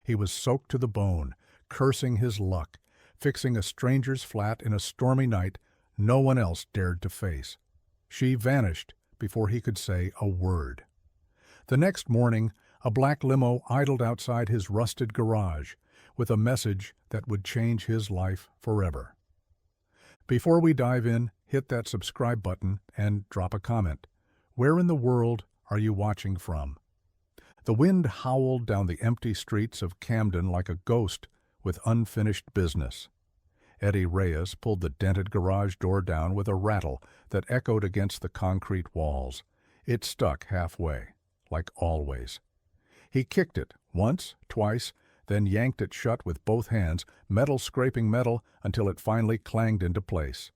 He was soaked to the bone, cursing his luck, fixing a stranger's flat in a stormy night no one else dared to face. She vanished before he could say a word. The next morning, a black limo idled outside his rusted garage with a message that would change his life forever. Before we dive in, hit that subscribe button and drop a comment. Where in the world are you watching from? The wind howled down the empty streets of Camden like a ghost with unfinished business. Eddie Reyes pulled the dented garage door down with a rattle that echoed against the concrete walls. It stuck halfway, like always. He kicked it once, twice, then yanked it shut with both hands, metal scraping metal until it finally clanged into place.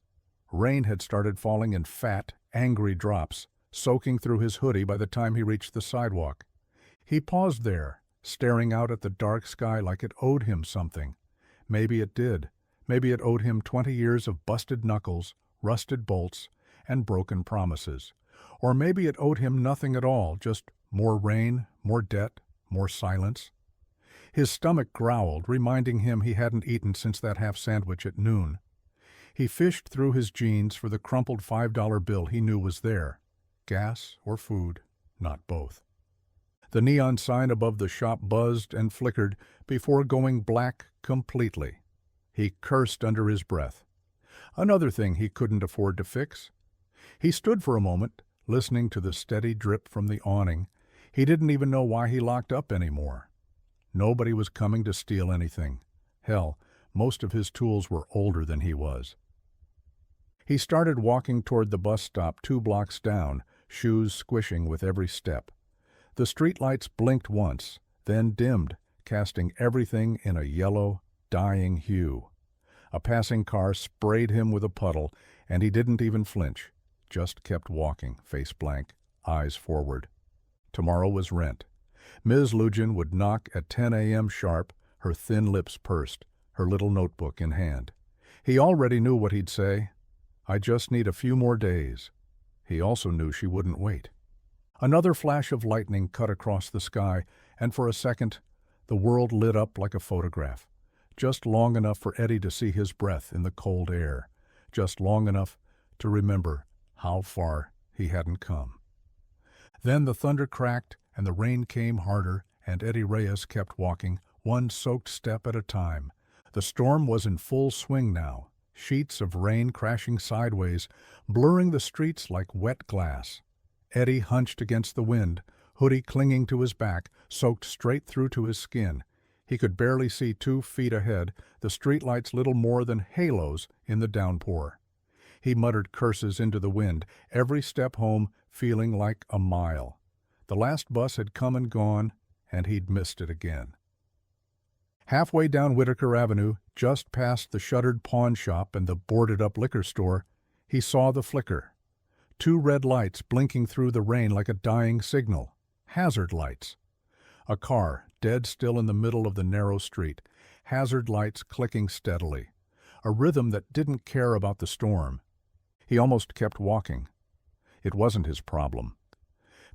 Rain had started falling in fat, angry drops, soaking through his hoodie by the time he reached the sidewalk. He paused there, staring out at the dark sky like it owed him something. Maybe it did. Maybe it owed him 20 years of busted knuckles, rusted bolts, and broken promises. Or maybe it owed him nothing at all, just more rain, more debt, more silence. His stomach growled, reminding him he hadn't eaten since that half sandwich at noon. He fished through his jeans for the crumpled $5 bill he knew was there. Gas or food, not both. The neon sign above the shop buzzed and flickered before going black completely. He cursed under his breath. Another thing he couldn't afford to fix. He stood for a moment, listening to the steady drip from the awning. He didn't even know why he locked up anymore. Nobody was coming to steal anything. Hell, most of his tools were older than he was. He started walking toward the bus stop 2 blocks down, shoes squishing with every step. The streetlights blinked once, then dimmed, casting everything in a yellow, dying hue. A passing car sprayed him with a puddle, and he didn't even flinch, just kept walking, face blank, eyes forward. Tomorrow was rent. Ms. Lugin would knock at 10 a.m. sharp, her thin lips pursed, her little notebook in hand. He already knew what he'd say. I just need a few more days. He also knew she wouldn't wait. Another flash of lightning cut across the sky, and for a second, the world lit up like a photograph. Just long enough for Eddie to see his breath in the cold air. Just long enough to remember how far he hadn't come. Then the thunder cracked, and the rain came harder, and Eddie Reyes kept walking, one soaked step at a time. The storm was in full swing now, sheets of rain crashing sideways, blurring the streets like wet glass. Eddie hunched against the wind, hoodie clinging to his back, soaked straight through to his skin. He could barely see 2 feet ahead, the streetlights little more than halos in the downpour. He muttered curses into the wind, every step home feeling like a mile. The last bus had come and gone, and he'd missed it again. Halfway down Whitaker Avenue, just past the shuttered pawn shop and the boarded-up liquor store, he saw the flicker. 2 red lights blinking through the rain like a dying signal. Hazard lights. A car, dead still in the middle of the narrow street. Hazard lights clicking steadily. A rhythm that didn't care about the storm. He almost kept walking. It wasn't his problem.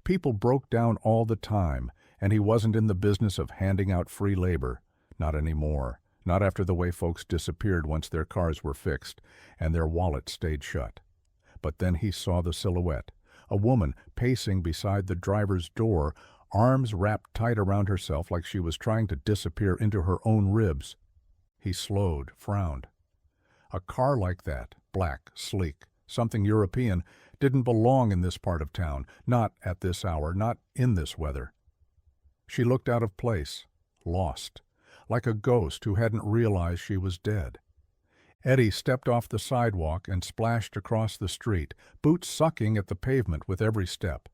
People broke down all the time, and he wasn't in the business of handing out free labor. Not anymore. Not after the way folks disappeared once their cars were fixed, and their wallets stayed shut. But then he saw the silhouette. A woman pacing beside the driver's door, arms wrapped tight around herself like she was trying to disappear into her own ribs. He slowed, frowned. A car like that, black, sleek, something European, didn't belong in this part of town, not at this hour, not in this weather. She looked out of place, lost, like a ghost who hadn't realized she was dead. Eddie stepped off the sidewalk and splashed across the street, boots sucking at the pavement with every step.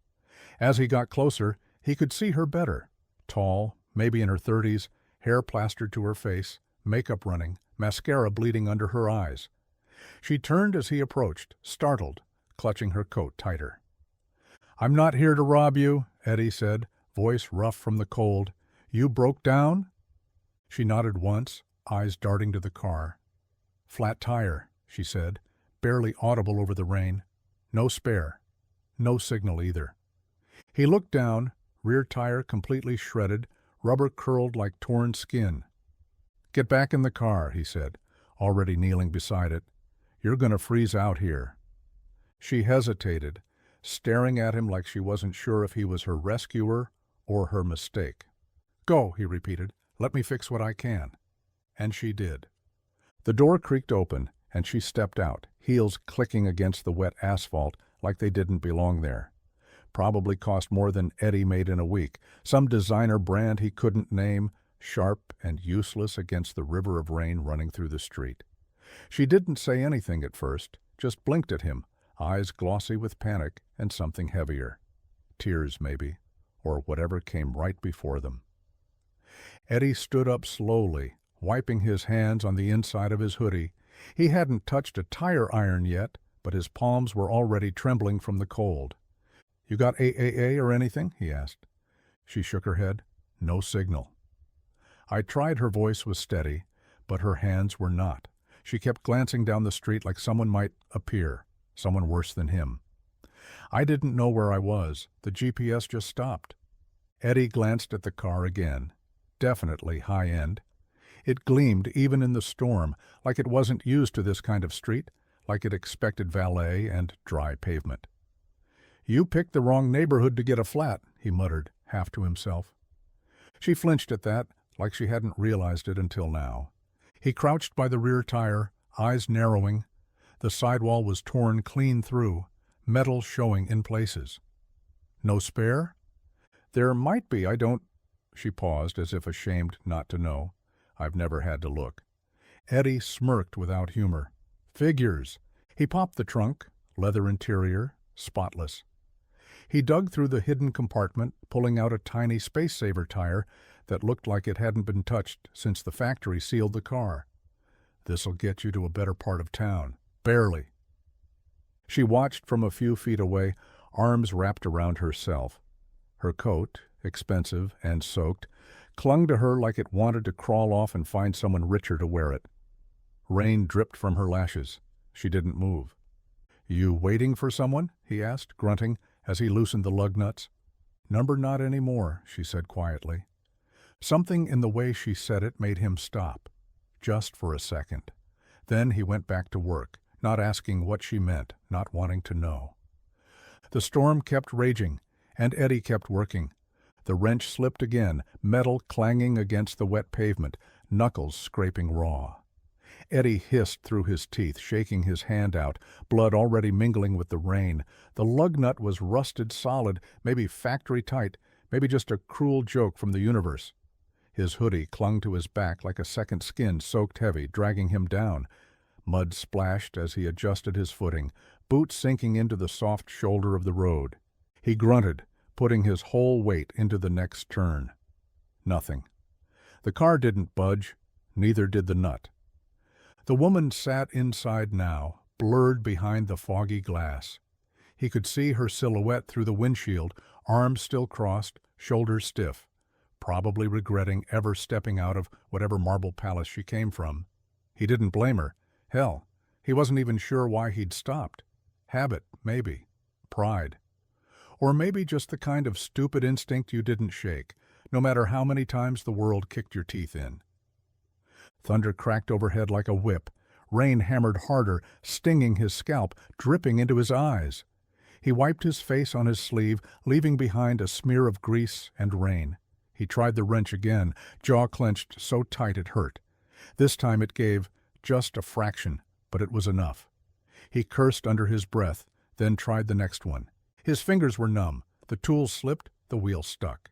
As he got closer, he could see her better. Tall, maybe in her 30s, hair plastered to her face, makeup running, mascara bleeding under her eyes. She turned as he approached, startled, clutching her coat tighter. "I'm not here to rob you," Eddie said, voice rough from the cold. "You broke down?" She nodded once, eyes darting to the car. "Flat tire," she said, barely audible over the rain. "No spare. No signal either." He looked down, rear tire completely shredded, rubber curled like torn skin. "Get back in the car," he said, already kneeling beside it. "You're going to freeze out here." She hesitated, staring at him like she wasn't sure if he was her rescuer or her mistake. "Go," he repeated. "Let me fix what I can." And she did. The door creaked open, and she stepped out, heels clicking against the wet asphalt like they didn't belong there. Probably cost more than Eddie made in a week, some designer brand he couldn't name, sharp and useless against the river of rain running through the street. She didn't say anything at first, just blinked at him, eyes glossy with panic and something heavier. Tears, maybe, or whatever came right before them. Eddie stood up slowly, wiping his hands on the inside of his hoodie. He hadn't touched a tire iron yet, but his palms were already trembling from the cold. "You got AAA or anything?" he asked. She shook her head. No signal. I tried. Her voice was steady, but her hands were not. She kept glancing down the street like someone might appear, someone worse than him. I didn't know where I was. The GPS just stopped. Eddie glanced at the car again. Definitely high-end. It gleamed even in the storm, like it wasn't used to this kind of street, like it expected valet and dry pavement. "You picked the wrong neighborhood to get a flat," he muttered, half to himself. She flinched at that, like she hadn't realized it until now. He crouched by the rear tire, eyes narrowing. The sidewall was torn clean through, metal showing in places. "No spare?" "There might be, I don't—" She paused, as if ashamed not to know. "I've never had to look." Eddie smirked without humor. "Figures." He popped the trunk, leather interior, spotless. He dug through the hidden compartment, pulling out a tiny space-saver tire that looked like it hadn't been touched since the factory sealed the car. "This'll get you to a better part of town." "Barely." She watched from a few feet away, arms wrapped around herself. Her coat, expensive and soaked, clung to her like it wanted to crawl off and find someone richer to wear it. Rain dripped from her lashes. She didn't move. "You waiting for someone?" he asked, grunting, as he loosened the lug nuts. "Number not anymore," she said quietly. Something in the way she said it made him stop, just for a second. Then he went back to work, not asking what she meant, not wanting to know. The storm kept raging, and Eddie kept working. The wrench slipped again, metal clanging against the wet pavement, knuckles scraping raw. Eddie hissed through his teeth, shaking his hand out, blood already mingling with the rain. The lug nut was rusted solid, maybe factory tight, maybe just a cruel joke from the universe. His hoodie clung to his back like a second skin, soaked heavy, dragging him down. Mud splashed as he adjusted his footing, boots sinking into the soft shoulder of the road. He grunted, putting his whole weight into the next turn. Nothing. The car didn't budge, neither did the nut. The woman sat inside now, blurred behind the foggy glass. He could see her silhouette through the windshield, arms still crossed, shoulders stiff, probably regretting ever stepping out of whatever marble palace she came from. He didn't blame her. Hell, he wasn't even sure why he'd stopped. Habit, maybe. Pride. Or maybe just the kind of stupid instinct you didn't shake, no matter how many times the world kicked your teeth in. Thunder cracked overhead like a whip. Rain hammered harder, stinging his scalp, dripping into his eyes. He wiped his face on his sleeve, leaving behind a smear of grease and rain. He tried the wrench again, jaw clenched so tight it hurt. This time it gave just a fraction, but it was enough. He cursed under his breath, then tried the next one. His fingers were numb. The tool slipped, the wheel stuck.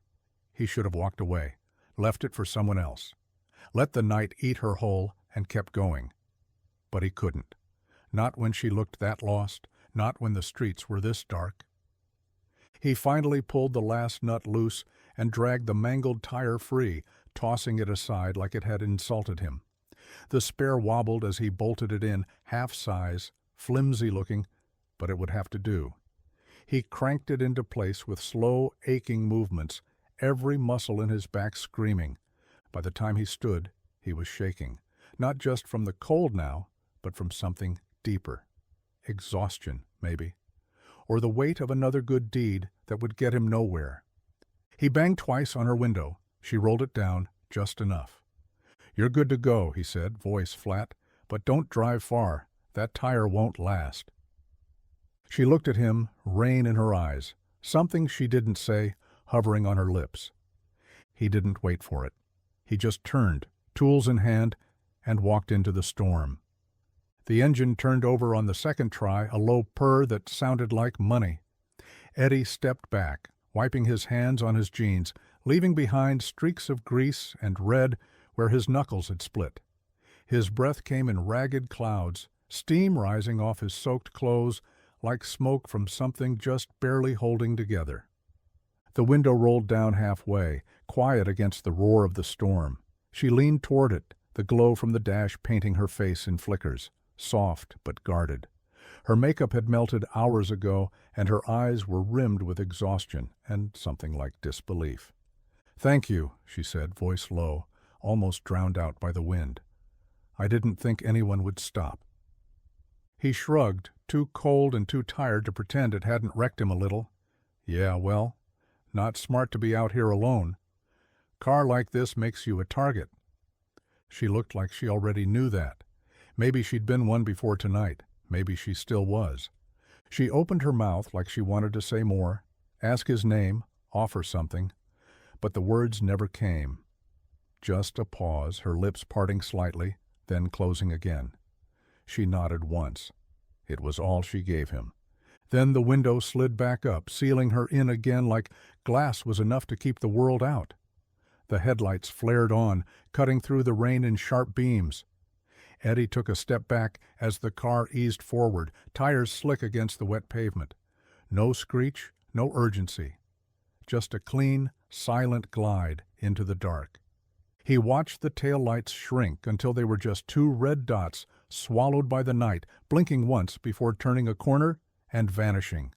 He should have walked away, left it for someone else. Let the night eat her whole and kept going. But he couldn't. Not when she looked that lost, not when the streets were this dark. He finally pulled the last nut loose and dragged the mangled tire free, tossing it aside like it had insulted him. The spare wobbled as he bolted it in, half size, flimsy looking, but it would have to do. He cranked it into place with slow, aching movements, every muscle in his back screaming. By the time he stood, he was shaking, not just from the cold now, but from something deeper. Exhaustion, maybe. Or the weight of another good deed that would get him nowhere. He banged twice on her window, She rolled it down just enough. "You're good to go," he said, voice flat, "but don't drive far. That tire won't last." She looked at him, rain in her eyes, something she didn't say, hovering on her lips. He didn't wait for it. He just turned, tools in hand, and walked into the storm. The engine turned over on the second try, a low purr that sounded like money. Eddie stepped back, wiping his hands on his jeans, leaving behind streaks of grease and red where his knuckles had split. His breath came in ragged clouds, steam rising off his soaked clothes like smoke from something just barely holding together. The window rolled down halfway, quiet against the roar of the storm. She leaned toward it, the glow from the dash painting her face in flickers, soft but guarded. Her makeup had melted hours ago, and her eyes were rimmed with exhaustion and something like disbelief. "Thank you," she said, voice low, almost drowned out by the wind. "I didn't think anyone would stop." He shrugged, too cold and too tired to pretend it hadn't wrecked him a little. "Yeah, well, not smart to be out here alone. Car like this makes you a target." She looked like she already knew that. Maybe she'd been one before tonight. Maybe she still was. She opened her mouth like she wanted to say more, ask his name, offer something, but the words never came. Just a pause, her lips parting slightly, then closing again. She nodded once. It was all she gave him. Then the window slid back up, sealing her in again like glass was enough to keep the world out. The headlights flared on, cutting through the rain in sharp beams. Eddie took a step back as the car eased forward, tires slick against the wet pavement. No screech, no urgency. Just a clean, silent glide into the dark. He watched the taillights shrink until they were just two red dots swallowed by the night, blinking once before turning a corner and vanishing.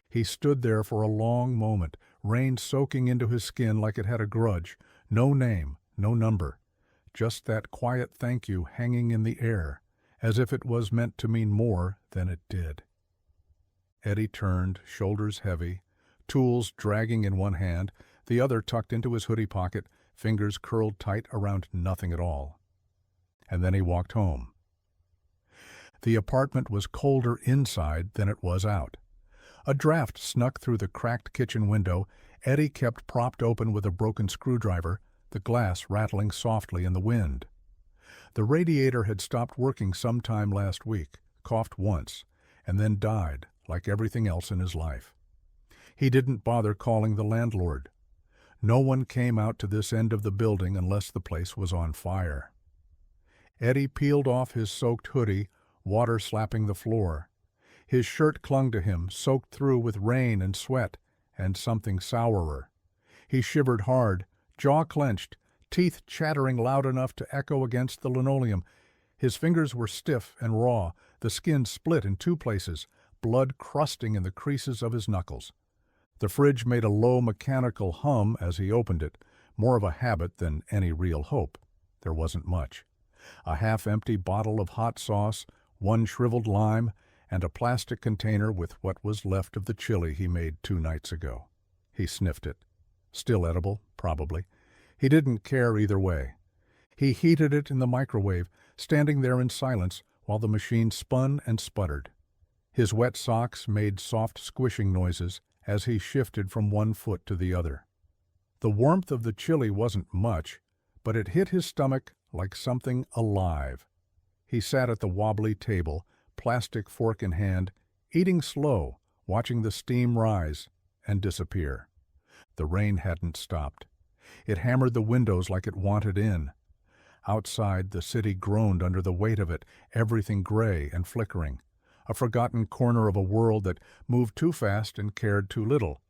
He stood there for a long moment, rain soaking into his skin like it had a grudge. No name, no number. Just that quiet thank you hanging in the air, as if it was meant to mean more than it did. Eddie turned, shoulders heavy, tools dragging in one hand, the other tucked into his hoodie pocket, fingers curled tight around nothing at all. And then he walked home. The apartment was colder inside than it was out. A draft snuck through the cracked kitchen window Eddie kept propped open with a broken screwdriver, the glass rattling softly in the wind. The radiator had stopped working sometime last week, coughed once, and then died, like everything else in his life. He didn't bother calling the landlord. No one came out to this end of the building unless the place was on fire. Eddie peeled off his soaked hoodie, water slapping the floor. His shirt clung to him, soaked through with rain and sweat, and something sourer. He shivered hard, jaw clenched, teeth chattering loud enough to echo against the linoleum. His fingers were stiff and raw, the skin split in two places, blood crusting in the creases of his knuckles. The fridge made a low mechanical hum as he opened it, more of a habit than any real hope. There wasn't much. A half-empty bottle of hot sauce, one shriveled lime, and a plastic container with what was left of the chili he made 2 nights ago. He sniffed it. Still edible, probably. He didn't care either way. He heated it in the microwave, standing there in silence while the machine spun and sputtered. His wet socks made soft squishing noises as he shifted from one foot to the other. The warmth of the chili wasn't much, but it hit his stomach like something alive. He sat at the wobbly table, plastic fork in hand, eating slow, watching the steam rise and disappear. The rain hadn't stopped. It hammered the windows like it wanted in. Outside, the city groaned under the weight of it, everything gray and flickering. A forgotten corner of a world that moved too fast and cared too little.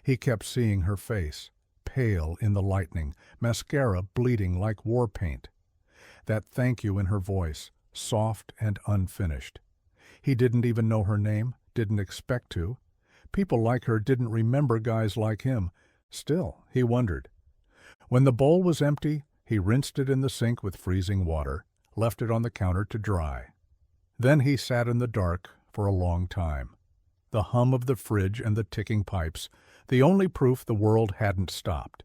He kept seeing her face, pale in the lightning, mascara bleeding like war paint. That thank you in her voice, soft and unfinished. He didn't even know her name, didn't expect to. People like her didn't remember guys like him. Still, he wondered. When the bowl was empty, he rinsed it in the sink with freezing water, left it on the counter to dry. Then he sat in the dark for a long time. The hum of the fridge and the ticking pipes, the only proof the world hadn't stopped.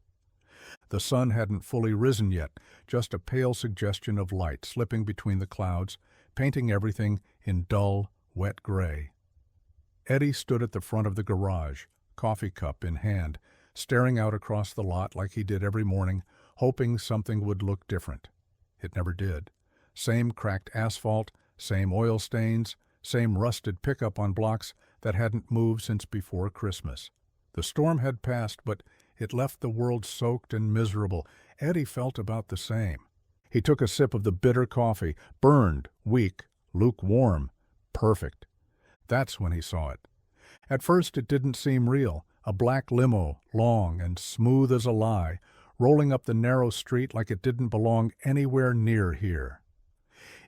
The sun hadn't fully risen yet, just a pale suggestion of light slipping between the clouds, painting everything in dull, wet gray. Eddie stood at the front of the garage, coffee cup in hand, staring out across the lot like he did every morning, hoping something would look different. It never did. Same cracked asphalt, same oil stains, same rusted pickup on blocks that hadn't moved since before Christmas. The storm had passed, but it left the world soaked and miserable. Eddie felt about the same. He took a sip of the bitter coffee, burned, weak, lukewarm, perfect. That's when he saw it. At first it didn't seem real, a black limo, long and smooth as a lie, rolling up the narrow street like it didn't belong anywhere near here.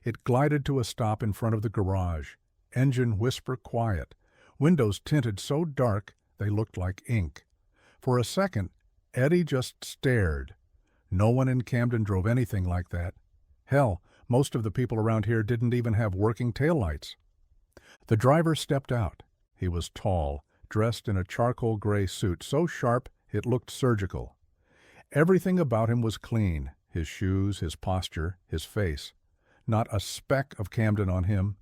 It glided to a stop in front of the garage, engine whisper quiet, windows tinted so dark they looked like ink. For a second, Eddie just stared. No one in Camden drove anything like that. Hell, most of the people around here didn't even have working taillights. The driver stepped out. He was tall, dressed in a charcoal gray suit so sharp it looked surgical. Everything about him was clean, his shoes, his posture, his face. Not a speck of Camden on him.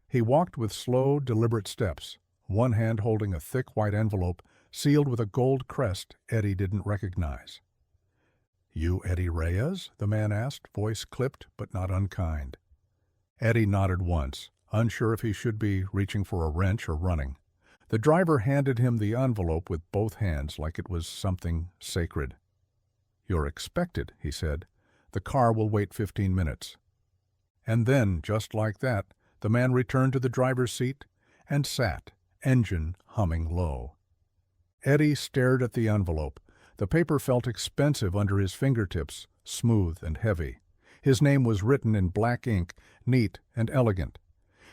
He walked with slow, deliberate steps, one hand holding a thick white envelope sealed with a gold crest Eddie didn't recognize. "You Eddie Reyes?" the man asked, voice clipped but not unkind. Eddie nodded once, unsure if he should be reaching for a wrench or running. The driver handed him the envelope with both hands like it was something sacred. "You're expected," he said. "The car will wait 15 minutes." And then, just like that, the man returned to the driver's seat and sat, engine humming low. Eddie stared at the envelope. The paper felt expensive under his fingertips, smooth and heavy. His name was written in black ink, neat and elegant.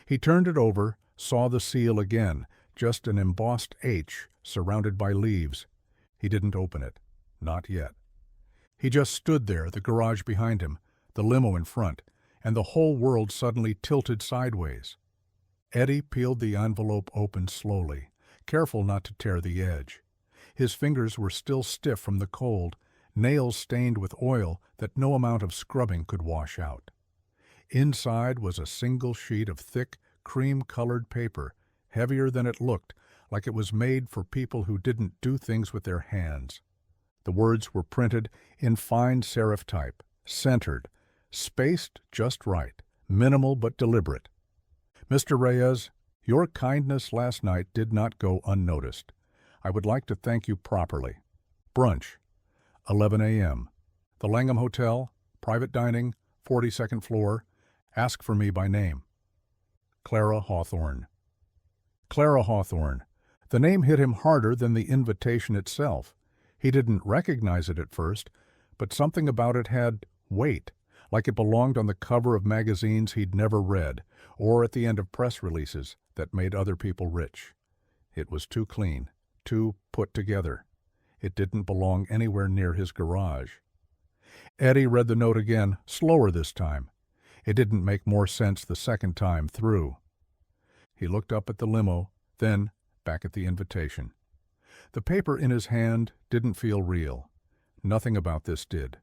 He turned it over, saw the seal again, just an embossed H surrounded by leaves. He didn't open it. Not yet. He just stood there, the garage behind him, the limo in front, and the whole world suddenly tilted sideways. Eddie peeled the envelope open slowly, careful not to tear the edge. His fingers were still stiff from the cold, nails stained with oil that no amount of scrubbing could wash out. Inside was a single sheet of thick, cream-colored paper, heavier than it looked, like it was made for people who didn't do things with their hands. The words were printed in fine serif type, centered, spaced just right, minimal but deliberate. "Mr. Reyes, your kindness last night did not go unnoticed. I would like to thank you properly. Brunch, 11 a.m. The Langham Hotel, private dining, 42nd floor. Ask for me by name. Clara Hawthorne." Clara Hawthorne. The name hit him harder than the invitation itself. He didn't recognize it at first, but something about it had weight, like it belonged on the cover of magazines he'd never read, or at the end of press releases that made other people rich. It was too clean, too put together. It didn't belong anywhere near his garage. Eddie read the note again, slower this time. It didn't make more sense the second time through. He looked up at the limo, then back at the invitation. The paper in his hand didn't feel real. Nothing about this did.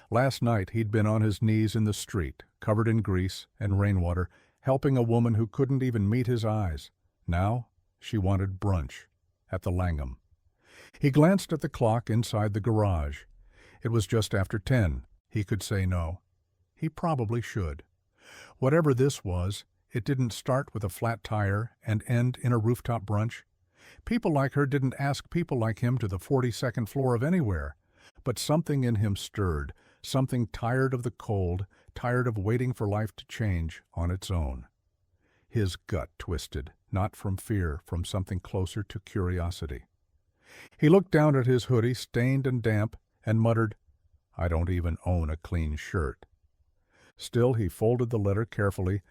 Last night he'd been on his knees in the street, covered in grease and rainwater, helping a woman who couldn't even meet his eyes. Now she wanted brunch at the Langham. He glanced at the clock inside the garage. It was just after 10. He could say no. He probably should. Whatever this was, it didn't start with a flat tire and end in a rooftop brunch. People like her didn't ask people like him to the 42nd floor of anywhere. But something in him stirred, something tired of the cold, tired of waiting for life to change on its own. His gut twisted, not from fear, from something closer to curiosity. He looked down at his hoodie, stained and damp, and muttered, "I don't even own a clean shirt." Still, he folded the letter carefully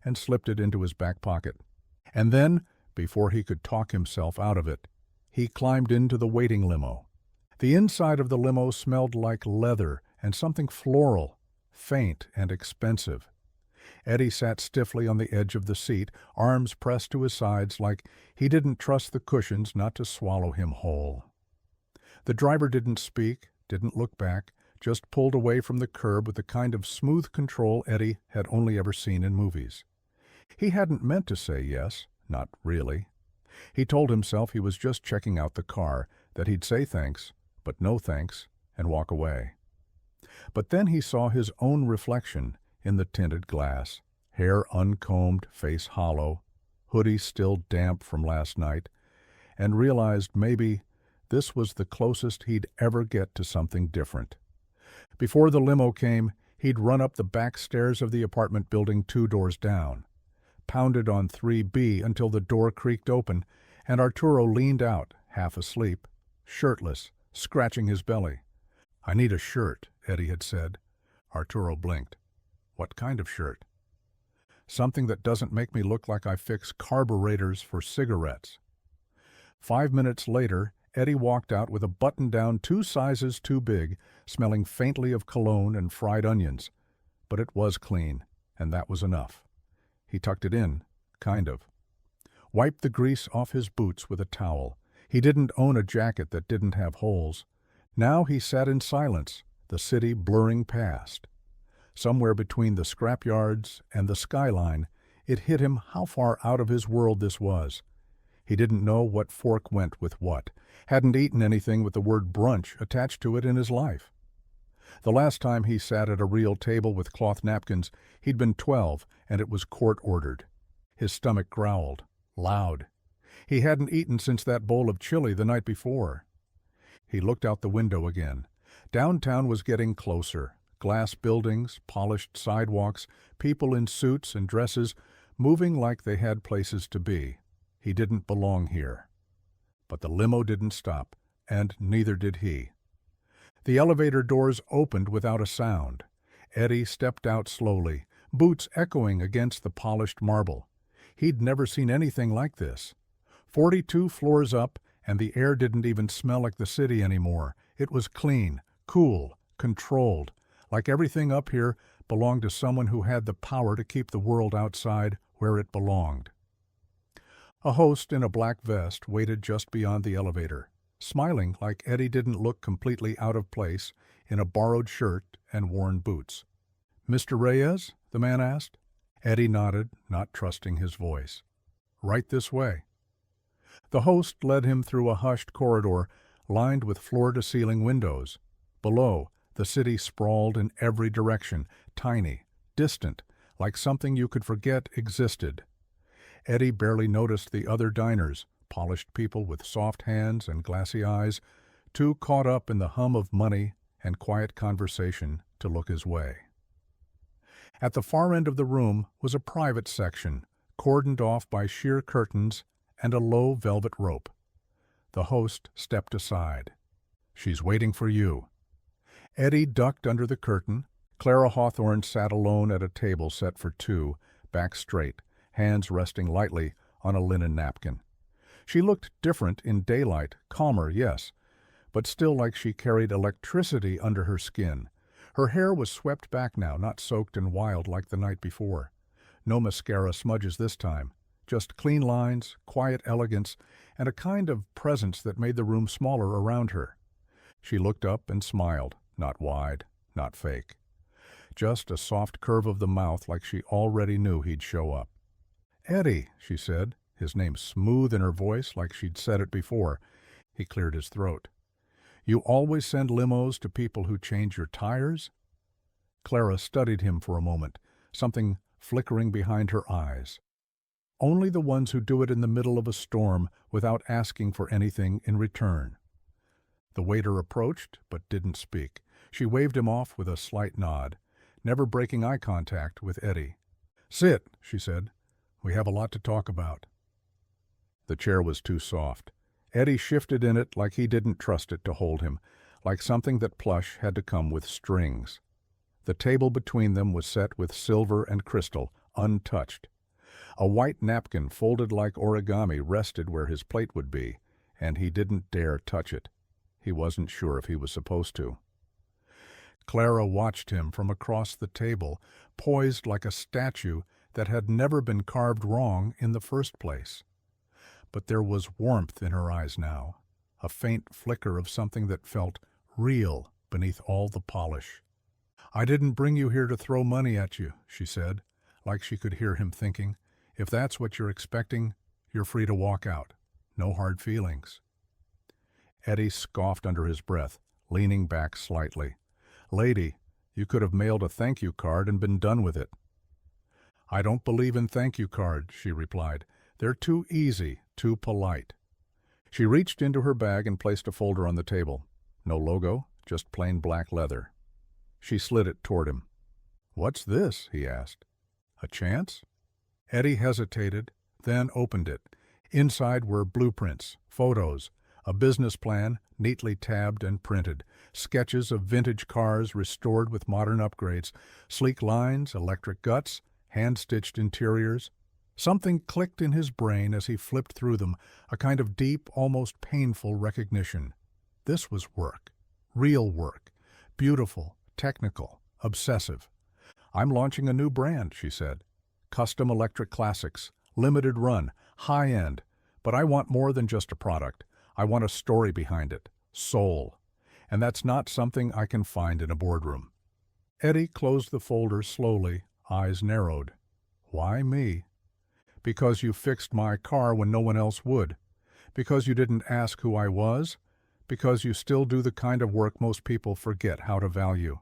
and slipped it into his back pocket. And then, before he could talk himself out of it, he climbed into the waiting limo. The inside of the limo smelled like leather and something floral, faint and expensive. Eddie sat stiffly on the edge of the seat, arms pressed to his sides like he didn't trust the cushions not to swallow him whole. The driver didn't speak, didn't look back, just pulled away from the curb with the kind of smooth control Eddie had only ever seen in movies. He hadn't meant to say yes, not really. He told himself he was just checking out the car, that he'd say thanks, but no thanks, and walk away. But then he saw his own reflection in the tinted glass, hair uncombed, face hollow, hoodie still damp from last night, and realized maybe this was the closest he'd ever get to something different. Before the limo came, he'd run up the back stairs of the apartment building 2 doors down, pounded on 3B until the door creaked open, and Arturo leaned out, half asleep, shirtless, scratching his belly. "I need a shirt," Eddie had said. Arturo blinked. "What kind of shirt?" "Something that doesn't make me look like I fix carburetors for cigarettes." 5 minutes later, Eddie walked out with a button-down 2 sizes too big, smelling faintly of cologne and fried onions. But it was clean, and that was enough. He tucked it in, kind of. Wiped the grease off his boots with a towel. He didn't own a jacket that didn't have holes. Now he sat in silence, the city blurring past. Somewhere between the scrapyards and the skyline, it hit him how far out of his world this was. He didn't know what fork went with what, hadn't eaten anything with the word brunch attached to it in his life. The last time he sat at a real table with cloth napkins, he'd been 12, and it was court-ordered. His stomach growled, loud. He hadn't eaten since that bowl of chili the night before. He looked out the window again. Downtown was getting closer. Glass buildings, polished sidewalks, people in suits and dresses, moving like they had places to be. He didn't belong here. But the limo didn't stop, and neither did he. The elevator doors opened without a sound. Eddie stepped out slowly, boots echoing against the polished marble. He'd never seen anything like this. 42 floors up, and the air didn't even smell like the city anymore. It was clean, cool, controlled, like everything up here belonged to someone who had the power to keep the world outside where it belonged. A host in a black vest waited just beyond the elevator, smiling like Eddie didn't look completely out of place in a borrowed shirt and worn boots. "Mr. Reyes?" the man asked. Eddie nodded, not trusting his voice. "Right this way." The host led him through a hushed corridor lined with floor-to-ceiling windows. Below, the city sprawled in every direction, tiny, distant, like something you could forget existed. Eddie barely noticed the other diners, polished people with soft hands and glassy eyes, too caught up in the hum of money and quiet conversation to look his way. At the far end of the room was a private section, cordoned off by sheer curtains and a low velvet rope. The host stepped aside. "She's waiting for you." Eddie ducked under the curtain. Clara Hawthorne sat alone at a table set for 2, back straight, hands resting lightly on a linen napkin. She looked different in daylight, calmer, yes, but still like she carried electricity under her skin. Her hair was swept back now, not soaked and wild like the night before. No mascara smudges this time, just clean lines, quiet elegance, and a kind of presence that made the room smaller around her. She looked up and smiled, not wide, not fake. Just a soft curve of the mouth like she already knew he'd show up. "Eddie," she said, his name smooth in her voice like she'd said it before. He cleared his throat. "You always send limos to people who change your tires?" Clara studied him for a moment, something flickering behind her eyes. "Only the ones who do it in the middle of a storm without asking for anything in return." The waiter approached, but didn't speak. She waved him off with a slight nod, never breaking eye contact with Eddie. "Sit," she said. "We have a lot to talk about." The chair was too soft. Eddie shifted in it like he didn't trust it to hold him, like something that plush had to come with strings. The table between them was set with silver and crystal, untouched. A white napkin folded like origami rested where his plate would be, and he didn't dare touch it. He wasn't sure if he was supposed to. Clara watched him from across the table, poised like a statue that had never been carved wrong in the first place. But there was warmth in her eyes now, a faint flicker of something that felt real, beneath all the polish. "I didn't bring you here to throw money at you," she said, like she could hear him thinking. "If that's what you're expecting, you're free to walk out. No hard feelings." Eddie scoffed under his breath, leaning back slightly. "Lady, you could have mailed a thank you card and been done with it." "I don't believe in thank you cards," she replied. "They're too easy, too polite." She reached into her bag and placed a folder on the table. No logo, just plain black leather. She slid it toward him. "What's this?" he asked. "A chance?" Eddie hesitated, then opened it. Inside were blueprints, photos, a business plan, neatly tabbed and printed, sketches of vintage cars restored with modern upgrades, sleek lines, electric guts, hand-stitched interiors. Something clicked in his brain as he flipped through them, a kind of deep, almost painful recognition. This was work. Real work. Beautiful, technical, obsessive. "I'm launching a new brand," she said. "Custom electric classics, limited run, high-end. But I want more than just a product. I want a story behind it. Soul. And that's not something I can find in a boardroom." Eddie closed the folder slowly, eyes narrowed. "Why me?" "Because you fixed my car when no one else would. Because you didn't ask who I was. Because you still do the kind of work most people forget how to value."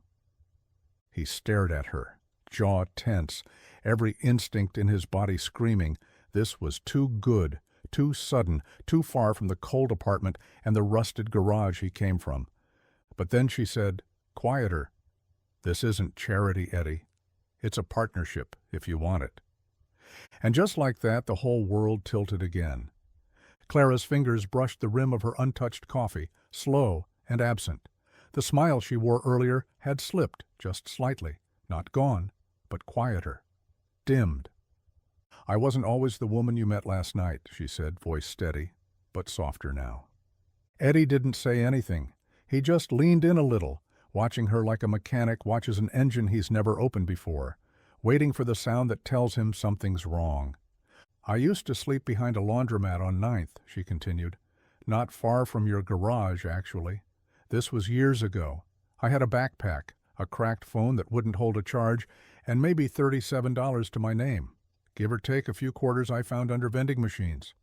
He stared at her, jaw tense, every instinct in his body screaming. This was too good, too sudden, too far from the cold apartment and the rusted garage he came from. But then she said, quieter, "This isn't charity, Eddie. It's a partnership, if you want it." And just like that, the whole world tilted again. Clara's fingers brushed the rim of her untouched coffee, slow and absent. The smile she wore earlier had slipped just slightly, not gone, but quieter, dimmed. "I wasn't always the woman you met last night," she said, voice steady, but softer now. Eddie didn't say anything. He just leaned in a little, watching her like a mechanic watches an engine he's never opened before, waiting for the sound that tells him something's wrong. "I used to sleep behind a laundromat on 9th, she continued. "Not far from your garage, actually. This was years ago. I had a backpack, a cracked phone that wouldn't hold a charge, and maybe $37 to my name. Give or take a few quarters I found under vending machines."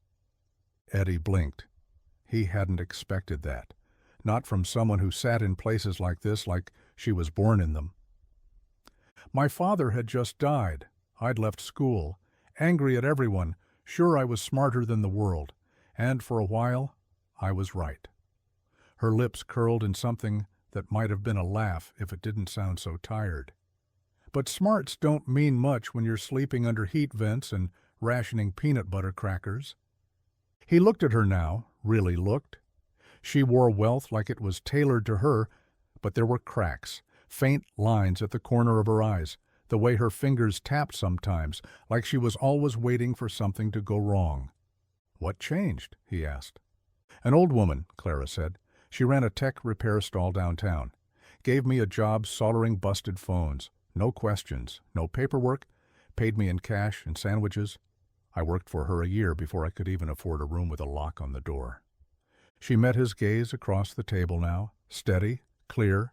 Eddie blinked. He hadn't expected that. Not from someone who sat in places like this like she was born in them. "My father had just died. I'd left school, angry at everyone, sure I was smarter than the world. And for a while, I was right." Her lips curled in something that might have been a laugh if it didn't sound so tired. "But smarts don't mean much when you're sleeping under heat vents and rationing peanut butter crackers." He looked at her now, really looked. She wore wealth like it was tailored to her, but there were cracks, faint lines at the corner of her eyes, the way her fingers tapped sometimes, like she was always waiting for something to go wrong. "What changed?" he asked. "An old woman," Clara said. "She ran a tech repair stall downtown. Gave me a job soldering busted phones. No questions, no paperwork. Paid me in cash and sandwiches. I worked for her a year before I could even afford a room with a lock on the door." She met his gaze across the table now, steady, clear.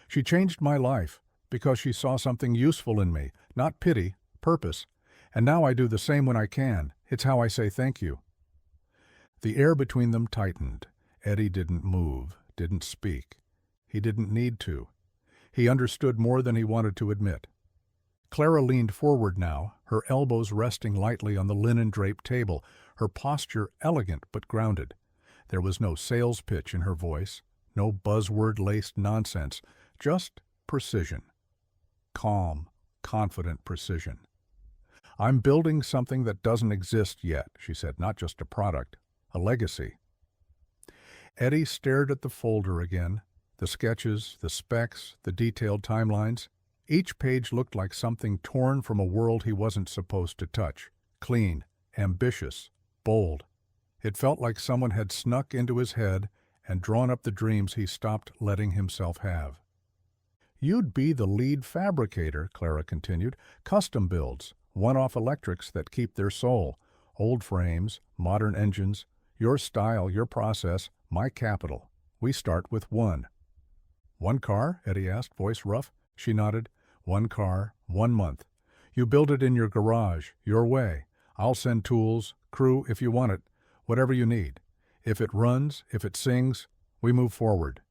"She changed my life because she saw something useful in me, not pity, purpose. And now I do the same when I can. It's how I say thank you." The air between them tightened. Eddie didn't move, didn't speak. He didn't need to. He understood more than he wanted to admit. Clara leaned forward now, her elbows resting lightly on the linen-draped table, her posture elegant but grounded. There was no sales pitch in her voice, no buzzword-laced nonsense, just precision. Calm, confident precision. "I'm building something that doesn't exist yet," she said, "not just a product, a legacy." Eddie stared at the folder again, the sketches, the specs, the detailed timelines. Each page looked like something torn from a world he wasn't supposed to touch. Clean, ambitious, bold. It felt like someone had snuck into his head and drawn up the dreams he stopped letting himself have. "You'd be the lead fabricator," Clara continued. "Custom builds, one-off electrics that keep their soul. Old frames, modern engines, your style, your process, my capital. We start with one." One car? Eddie asked, voice rough. She nodded. One car, 1 month. You build it in your garage, your way. I'll send tools, crew if you want it, whatever you need. If it runs, if it sings, we move forward.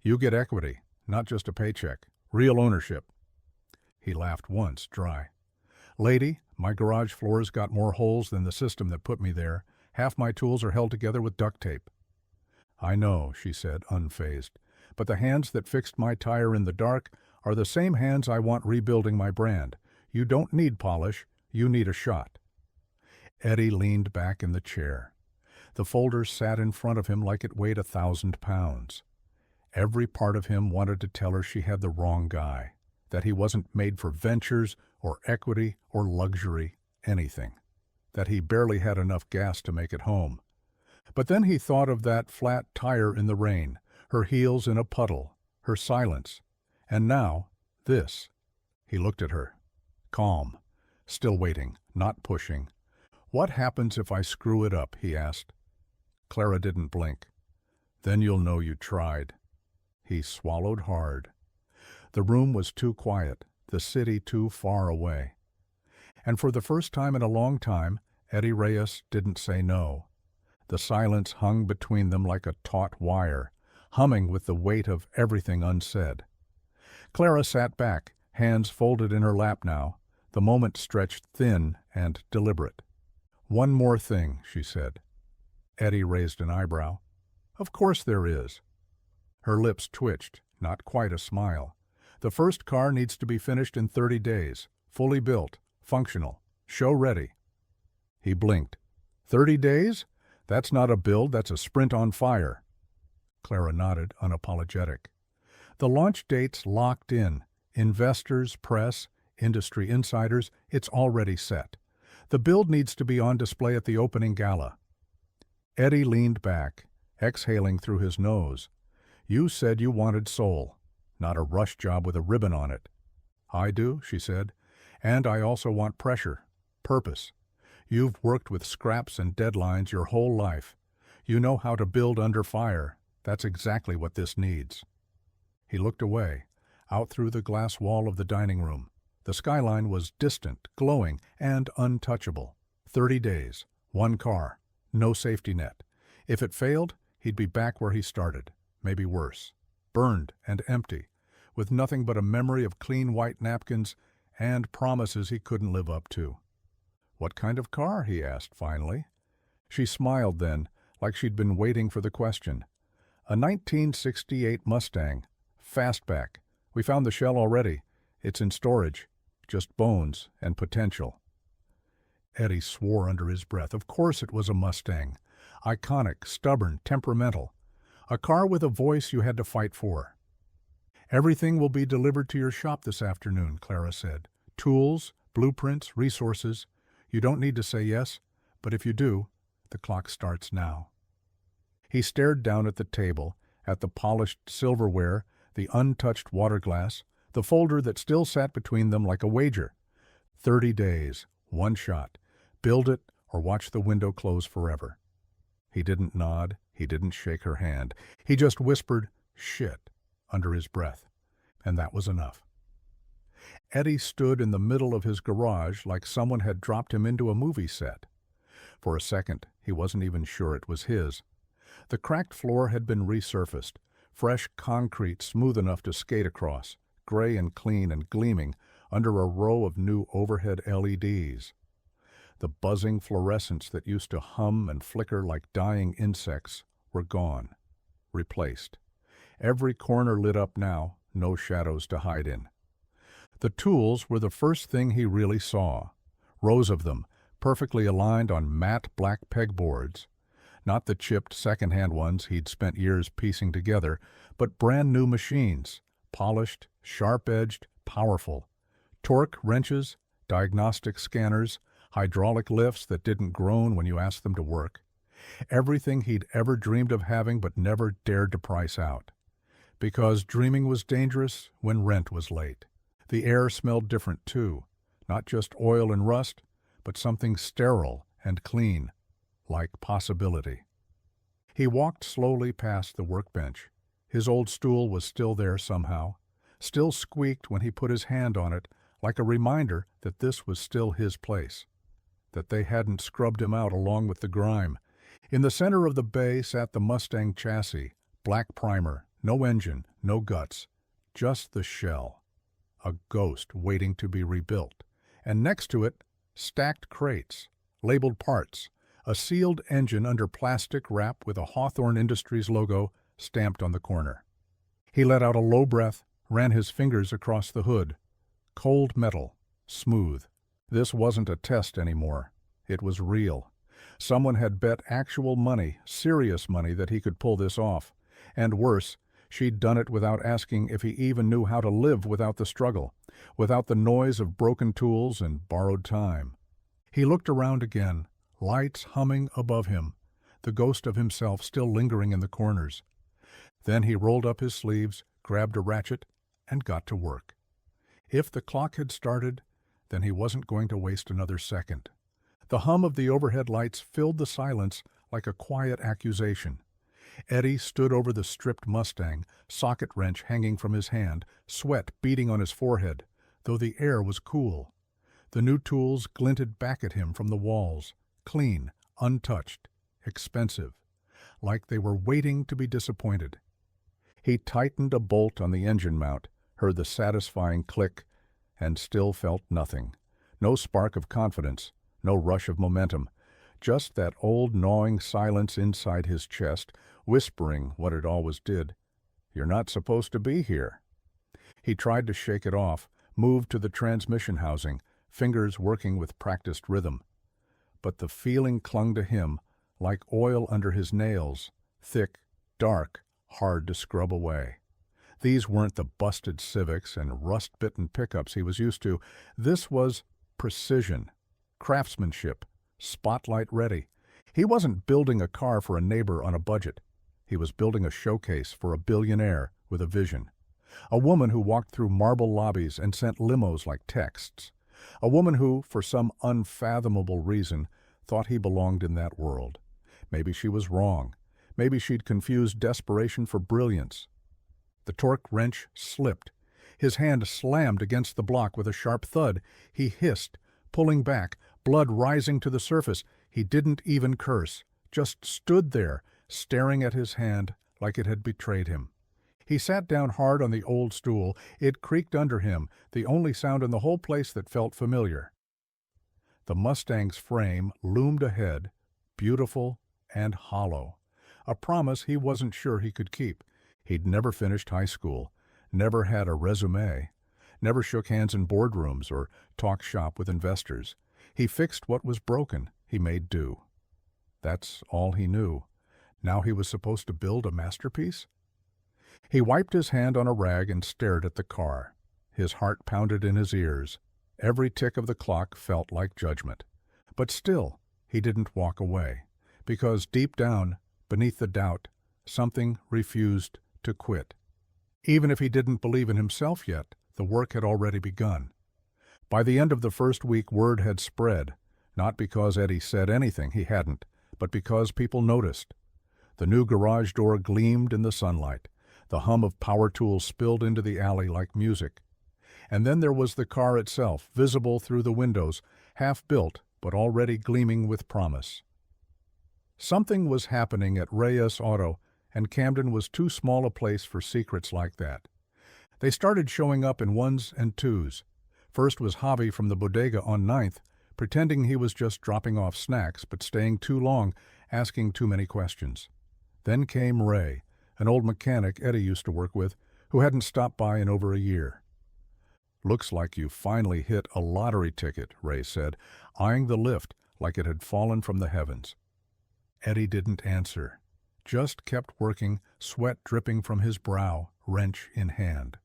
You get equity, not just a paycheck. Real ownership. He laughed once, dry. Lady, my garage floor's got more holes than the system that put me there. Half my tools are held together with duct tape. I know, she said, unfazed. But the hands that fixed my tire in the dark are the same hands I want rebuilding my brand. You don't need polish, you need a shot. Eddie leaned back in the chair. The folders sat in front of him like it weighed 1,000 pounds. Every part of him wanted to tell her she had the wrong guy, that he wasn't made for ventures or equity or luxury, anything, that he barely had enough gas to make it home. But then he thought of that flat tire in the rain, her heels in a puddle, her silence, and now, this. He looked at her, calm, still waiting, not pushing. What happens if I screw it up, he asked. Clara didn't blink. Then you'll know you tried. He swallowed hard. The room was too quiet, the city too far away. And for the first time in a long time, Eddie Reyes didn't say no. The silence hung between them like a taut wire, humming with the weight of everything unsaid. Clara sat back, hands folded in her lap now, the moment stretched thin and deliberate. One more thing, she said. Eddie raised an eyebrow. Of course there is. Her lips twitched, not quite a smile. The first car needs to be finished in 30 days, fully built, functional, show ready. He blinked. 30 days? That's not a build, that's a sprint on fire. Clara nodded, unapologetic. The launch date's locked in. Investors, press, industry insiders, it's already set. The build needs to be on display at the opening gala. Eddie leaned back, exhaling through his nose. You said you wanted soul, not a rush job with a ribbon on it. I do, she said, and I also want pressure, purpose. You've worked with scraps and deadlines your whole life. You know how to build under fire. That's exactly what this needs. He looked away, out through the glass wall of the dining room. The skyline was distant, glowing, and untouchable. 30 days, one car, no safety net. If it failed, he'd be back where he started, maybe worse. Burned and empty, with nothing but a memory of clean white napkins and promises he couldn't live up to. What kind of car? He asked finally. She smiled then, like she'd been waiting for the question. A 1968 Mustang, fastback. We found the shell already. It's in storage. Just bones and potential. Eddie swore under his breath. Of course it was a Mustang. Iconic, stubborn, temperamental. A car with a voice you had to fight for. Everything will be delivered to your shop this afternoon, Clara said. Tools, blueprints, resources. You don't need to say yes, but if you do, the clock starts now. He stared down at the table, at the polished silverware, the untouched water glass, the folder that still sat between them like a wager. 30 days, one shot. Build it or watch the window close forever. He didn't nod, he didn't shake her hand. He just whispered, shit, under his breath. And that was enough. Eddie stood in the middle of his garage like someone had dropped him into a movie set. For a second, he wasn't even sure it was his. The cracked floor had been resurfaced, fresh concrete smooth enough to skate across, gray and clean and gleaming under a row of new overhead LEDs. The buzzing fluorescents that used to hum and flicker like dying insects were gone, replaced. Every corner lit up now, no shadows to hide in. The tools were the first thing he really saw, rows of them, perfectly aligned on matte black pegboards. Not the chipped second-hand ones he'd spent years piecing together, but brand-new machines, polished, sharp-edged, powerful. Torque wrenches, diagnostic scanners, hydraulic lifts that didn't groan when you asked them to work. Everything he'd ever dreamed of having but never dared to price out. Because dreaming was dangerous when rent was late. The air smelled different too, not just oil and rust, but something sterile and clean, like possibility. He walked slowly past the workbench, His old stool was still there somehow, still squeaked when he put his hand on it, like a reminder that this was still his place, that they hadn't scrubbed him out along with the grime. In the center of the bay sat the Mustang chassis, black primer, no engine, no guts, just the shell, a ghost waiting to be rebuilt. And next to it, stacked crates, labeled parts, a sealed engine under plastic wrap with a Hawthorne Industries logo stamped on the corner. He let out a low breath, ran his fingers across the hood. Cold metal, smooth. This wasn't a test anymore. It was real. Someone had bet actual money, serious money, that he could pull this off. And worse, she'd done it without asking if he even knew how to live without the struggle, without the noise of broken tools and borrowed time. He looked around again, lights humming above him, the ghost of himself still lingering in the corners. Then he rolled up his sleeves, grabbed a ratchet, and got to work. If the clock had started, then he wasn't going to waste another second. The hum of the overhead lights filled the silence like a quiet accusation. Eddie stood over the stripped Mustang, socket wrench hanging from his hand, sweat beading on his forehead, though the air was cool. The new tools glinted back at him from the walls, clean, untouched, expensive, like they were waiting to be disappointed. He tightened a bolt on the engine mount, heard the satisfying click, and still felt nothing. No spark of confidence, no rush of momentum, just that old gnawing silence inside his chest, whispering what it always did. You're not supposed to be here. He tried to shake it off, moved to the transmission housing, fingers working with practiced rhythm. But the feeling clung to him like oil under his nails, thick, dark, hard to scrub away. These weren't the busted Civics and rust-bitten pickups he was used to. This was precision, craftsmanship, spotlight ready. He wasn't building a car for a neighbor on a budget. He was building a showcase for a billionaire with a vision. A woman who walked through marble lobbies and sent limos like texts. A woman who, for some unfathomable reason, thought he belonged in that world. Maybe she was wrong. Maybe she'd confused desperation for brilliance. The torque wrench slipped. His hand slammed against the block with a sharp thud. He hissed, pulling back, blood rising to the surface. He didn't even curse, just stood there, staring at his hand like it had betrayed him. He sat down hard on the old stool. It creaked under him, the only sound in the whole place that felt familiar. The Mustang's frame loomed ahead, beautiful and hollow, a promise he wasn't sure he could keep. He'd never finished high school, never had a resume, never shook hands in boardrooms or talked shop with investors. He fixed what was broken. He made do. That's all he knew. Now he was supposed to build a masterpiece? He wiped his hand on a rag and stared at the car. His heart pounded in his ears. Every tick of the clock felt like judgment. But still, he didn't walk away, because deep down, beneath the doubt, something refused to quit. Even if he didn't believe in himself yet, the work had already begun. By the end of the first week, word had spread, not because Eddie said anything, he hadn't, but because people noticed. The new garage door gleamed in the sunlight. The hum of power tools spilled into the alley like music. And then there was the car itself, visible through the windows, half-built but already gleaming with promise. Something was happening at Reyes Auto, and Camden was too small a place for secrets like that. They started showing up in ones and twos. First was Javi from the bodega on 9th, pretending he was just dropping off snacks but staying too long, asking too many questions. Then came Ray, an old mechanic Eddie used to work with, who hadn't stopped by in over a year. "Looks like you finally hit a lottery ticket," Ray said, eyeing the lift like it had fallen from the heavens. Eddie didn't answer, just kept working, sweat dripping from his brow, wrench in hand.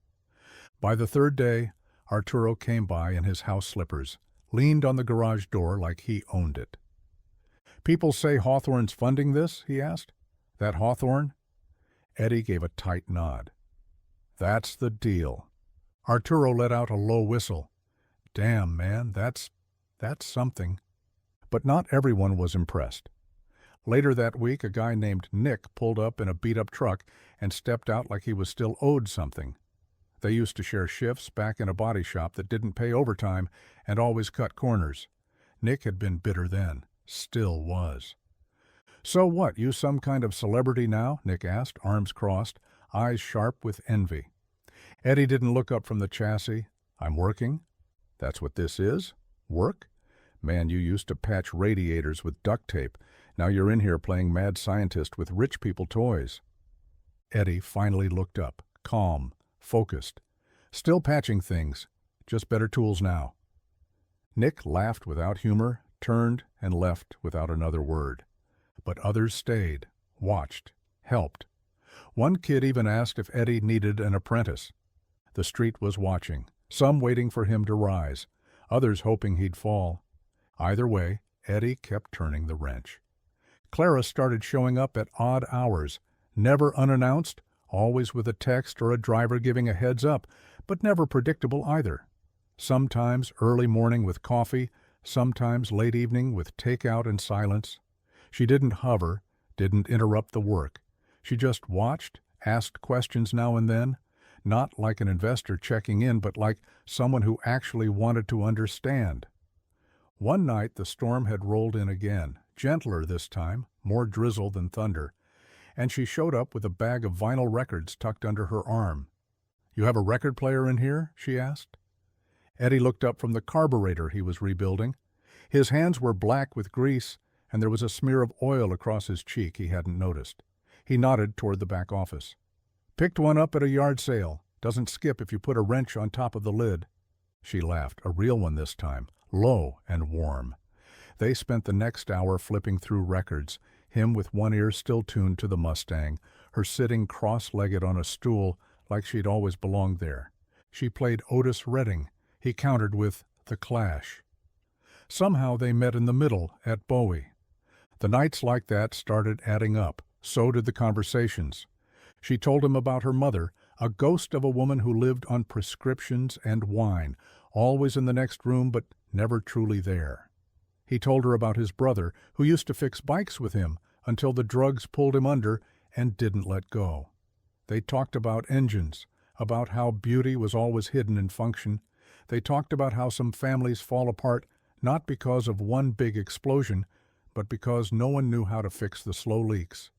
By the third day, Arturo came by in his house slippers, leaned on the garage door like he owned it. "People say Hawthorne's funding this?" he asked. "That Hawthorne?" Eddie gave a tight nod. "That's the deal." Arturo let out a low whistle. "Damn, man, that's something." But not everyone was impressed. Later that week, a guy named Nick pulled up in a beat-up truck and stepped out like he was still owed something. They used to share shifts back in a body shop that didn't pay overtime and always cut corners. Nick had been bitter then, still was. "So what, you some kind of celebrity now?" Nick asked, arms crossed, eyes sharp with envy. Eddie didn't look up from the chassis. "I'm working." "That's what this is? Work? Man, you used to patch radiators with duct tape. Now you're in here playing mad scientist with rich people toys." Eddie finally looked up, calm, focused. "Still patching things, just better tools now." Nick laughed without humor, turned, and left without another word. But others stayed, watched, helped. One kid even asked if Eddie needed an apprentice. The street was watching, some waiting for him to rise, others hoping he'd fall. Either way, Eddie kept turning the wrench. Clara started showing up at odd hours, never unannounced, always with a text or a driver giving a heads up, but never predictable either. Sometimes early morning with coffee, sometimes late evening with takeout and silence. She didn't hover, didn't interrupt the work. She just watched, asked questions now and then, not like an investor checking in, but like someone who actually wanted to understand. One night the storm had rolled in again, gentler this time, more drizzle than thunder, and she showed up with a bag of vinyl records tucked under her arm. "You have a record player in here?" she asked. Eddie looked up from the carburetor he was rebuilding. His hands were black with grease, and there was a smear of oil across his cheek he hadn't noticed. He nodded toward the back office. "Picked one up at a yard sale. Doesn't skip if you put a wrench on top of the lid." She laughed, a real one this time, low and warm. They spent the next hour flipping through records, him with one ear still tuned to the Mustang, her sitting cross-legged on a stool like she'd always belonged there. She played Otis Redding. He countered with The Clash. Somehow they met in the middle at Bowie. The nights like that started adding up. So did the conversations. She told him about her mother, a ghost of a woman who lived on prescriptions and wine, always in the next room but never truly there. He told her about his brother, who used to fix bikes with him until the drugs pulled him under and didn't let go. They talked about engines, about how beauty was always hidden in function. They talked about how some families fall apart not because of one big explosion, but because no one knew how to fix the slow leaks.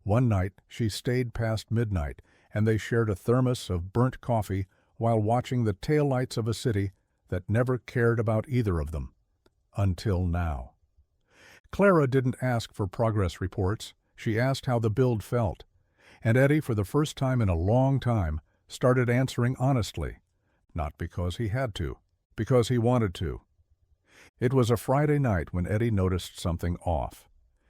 One night she stayed past midnight, and they shared a thermos of burnt coffee while watching the taillights of a city that never cared about either of them. Until now. Clara didn't ask for progress reports. She asked how the build felt. And Eddie, for the first time in a long time, started answering honestly. Not because he had to, because he wanted to. It was a Friday night when Eddie noticed something off.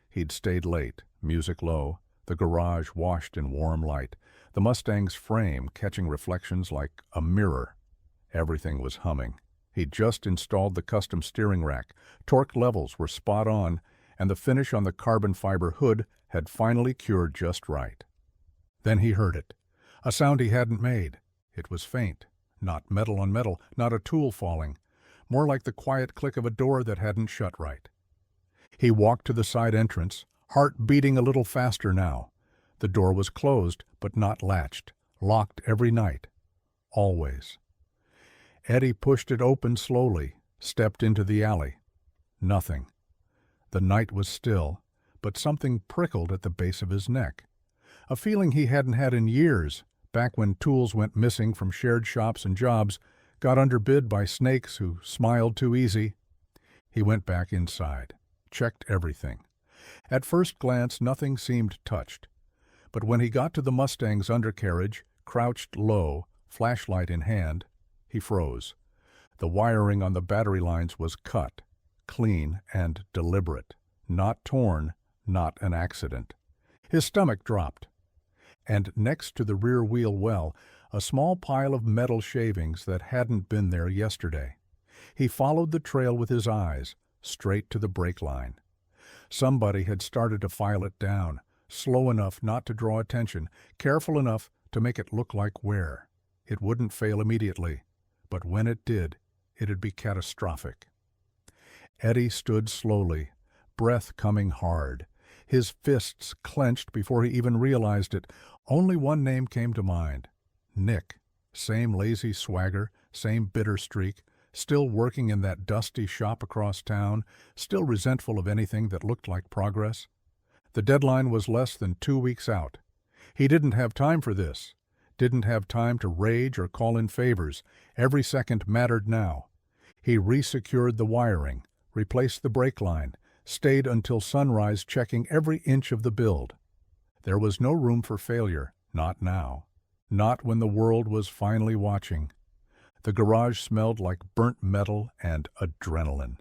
He'd stayed late, music low, the garage washed in warm light, the Mustang's frame catching reflections like a mirror. Everything was humming. He'd just installed the custom steering rack, torque levels were spot on, and the finish on the carbon fiber hood had finally cured just right. Then he heard it, a sound he hadn't made. It was faint, not metal on metal, not a tool falling, more like the quiet click of a door that hadn't shut right. He walked to the side entrance, heart beating a little faster now. The door was closed, but not latched, locked every night, always. Eddie pushed it open slowly, stepped into the alley. Nothing. The night was still, but something prickled at the base of his neck. A feeling he hadn't had in years, back when tools went missing from shared shops and jobs, got underbid by snakes who smiled too easy. He went back inside, checked everything. At first glance, nothing seemed touched. But when he got to the Mustang's undercarriage, crouched low, flashlight in hand, he froze. The wiring on the battery lines was cut, clean and deliberate, not torn, not an accident. His stomach dropped. And next to the rear wheel well, a small pile of metal shavings that hadn't been there yesterday. He followed the trail with his eyes, straight to the brake line. Somebody had started to file it down, slow enough not to draw attention, careful enough to make it look like wear. It wouldn't fail immediately, but when it did, it'd be catastrophic. Eddie stood slowly, breath coming hard. His fists clenched before he even realized it. Only one name came to mind. Nick. Same lazy swagger, same bitter streak, still working in that dusty shop across town, still resentful of anything that looked like progress. The deadline was less than 2 weeks out. He didn't have time for this. Didn't have time to rage or call in favors. Every second mattered now. He resecured the wiring, replaced the brake line, stayed until sunrise checking every inch of the build. There was no room for failure, not now. Not when the world was finally watching. The garage smelled like burnt metal and adrenaline.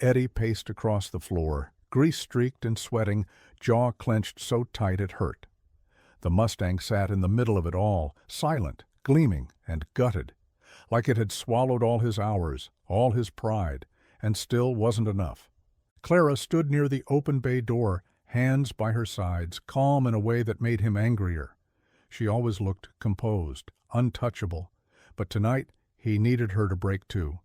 Eddie paced across the floor, grease-streaked and sweating, jaw clenched so tight it hurt. The Mustang sat in the middle of it all, silent, gleaming, and gutted, like it had swallowed all his hours, all his pride, and still wasn't enough. Clara stood near the open bay door, hands by her sides, calm in a way that made him angrier. She always looked composed, untouchable, but tonight he needed her to break too.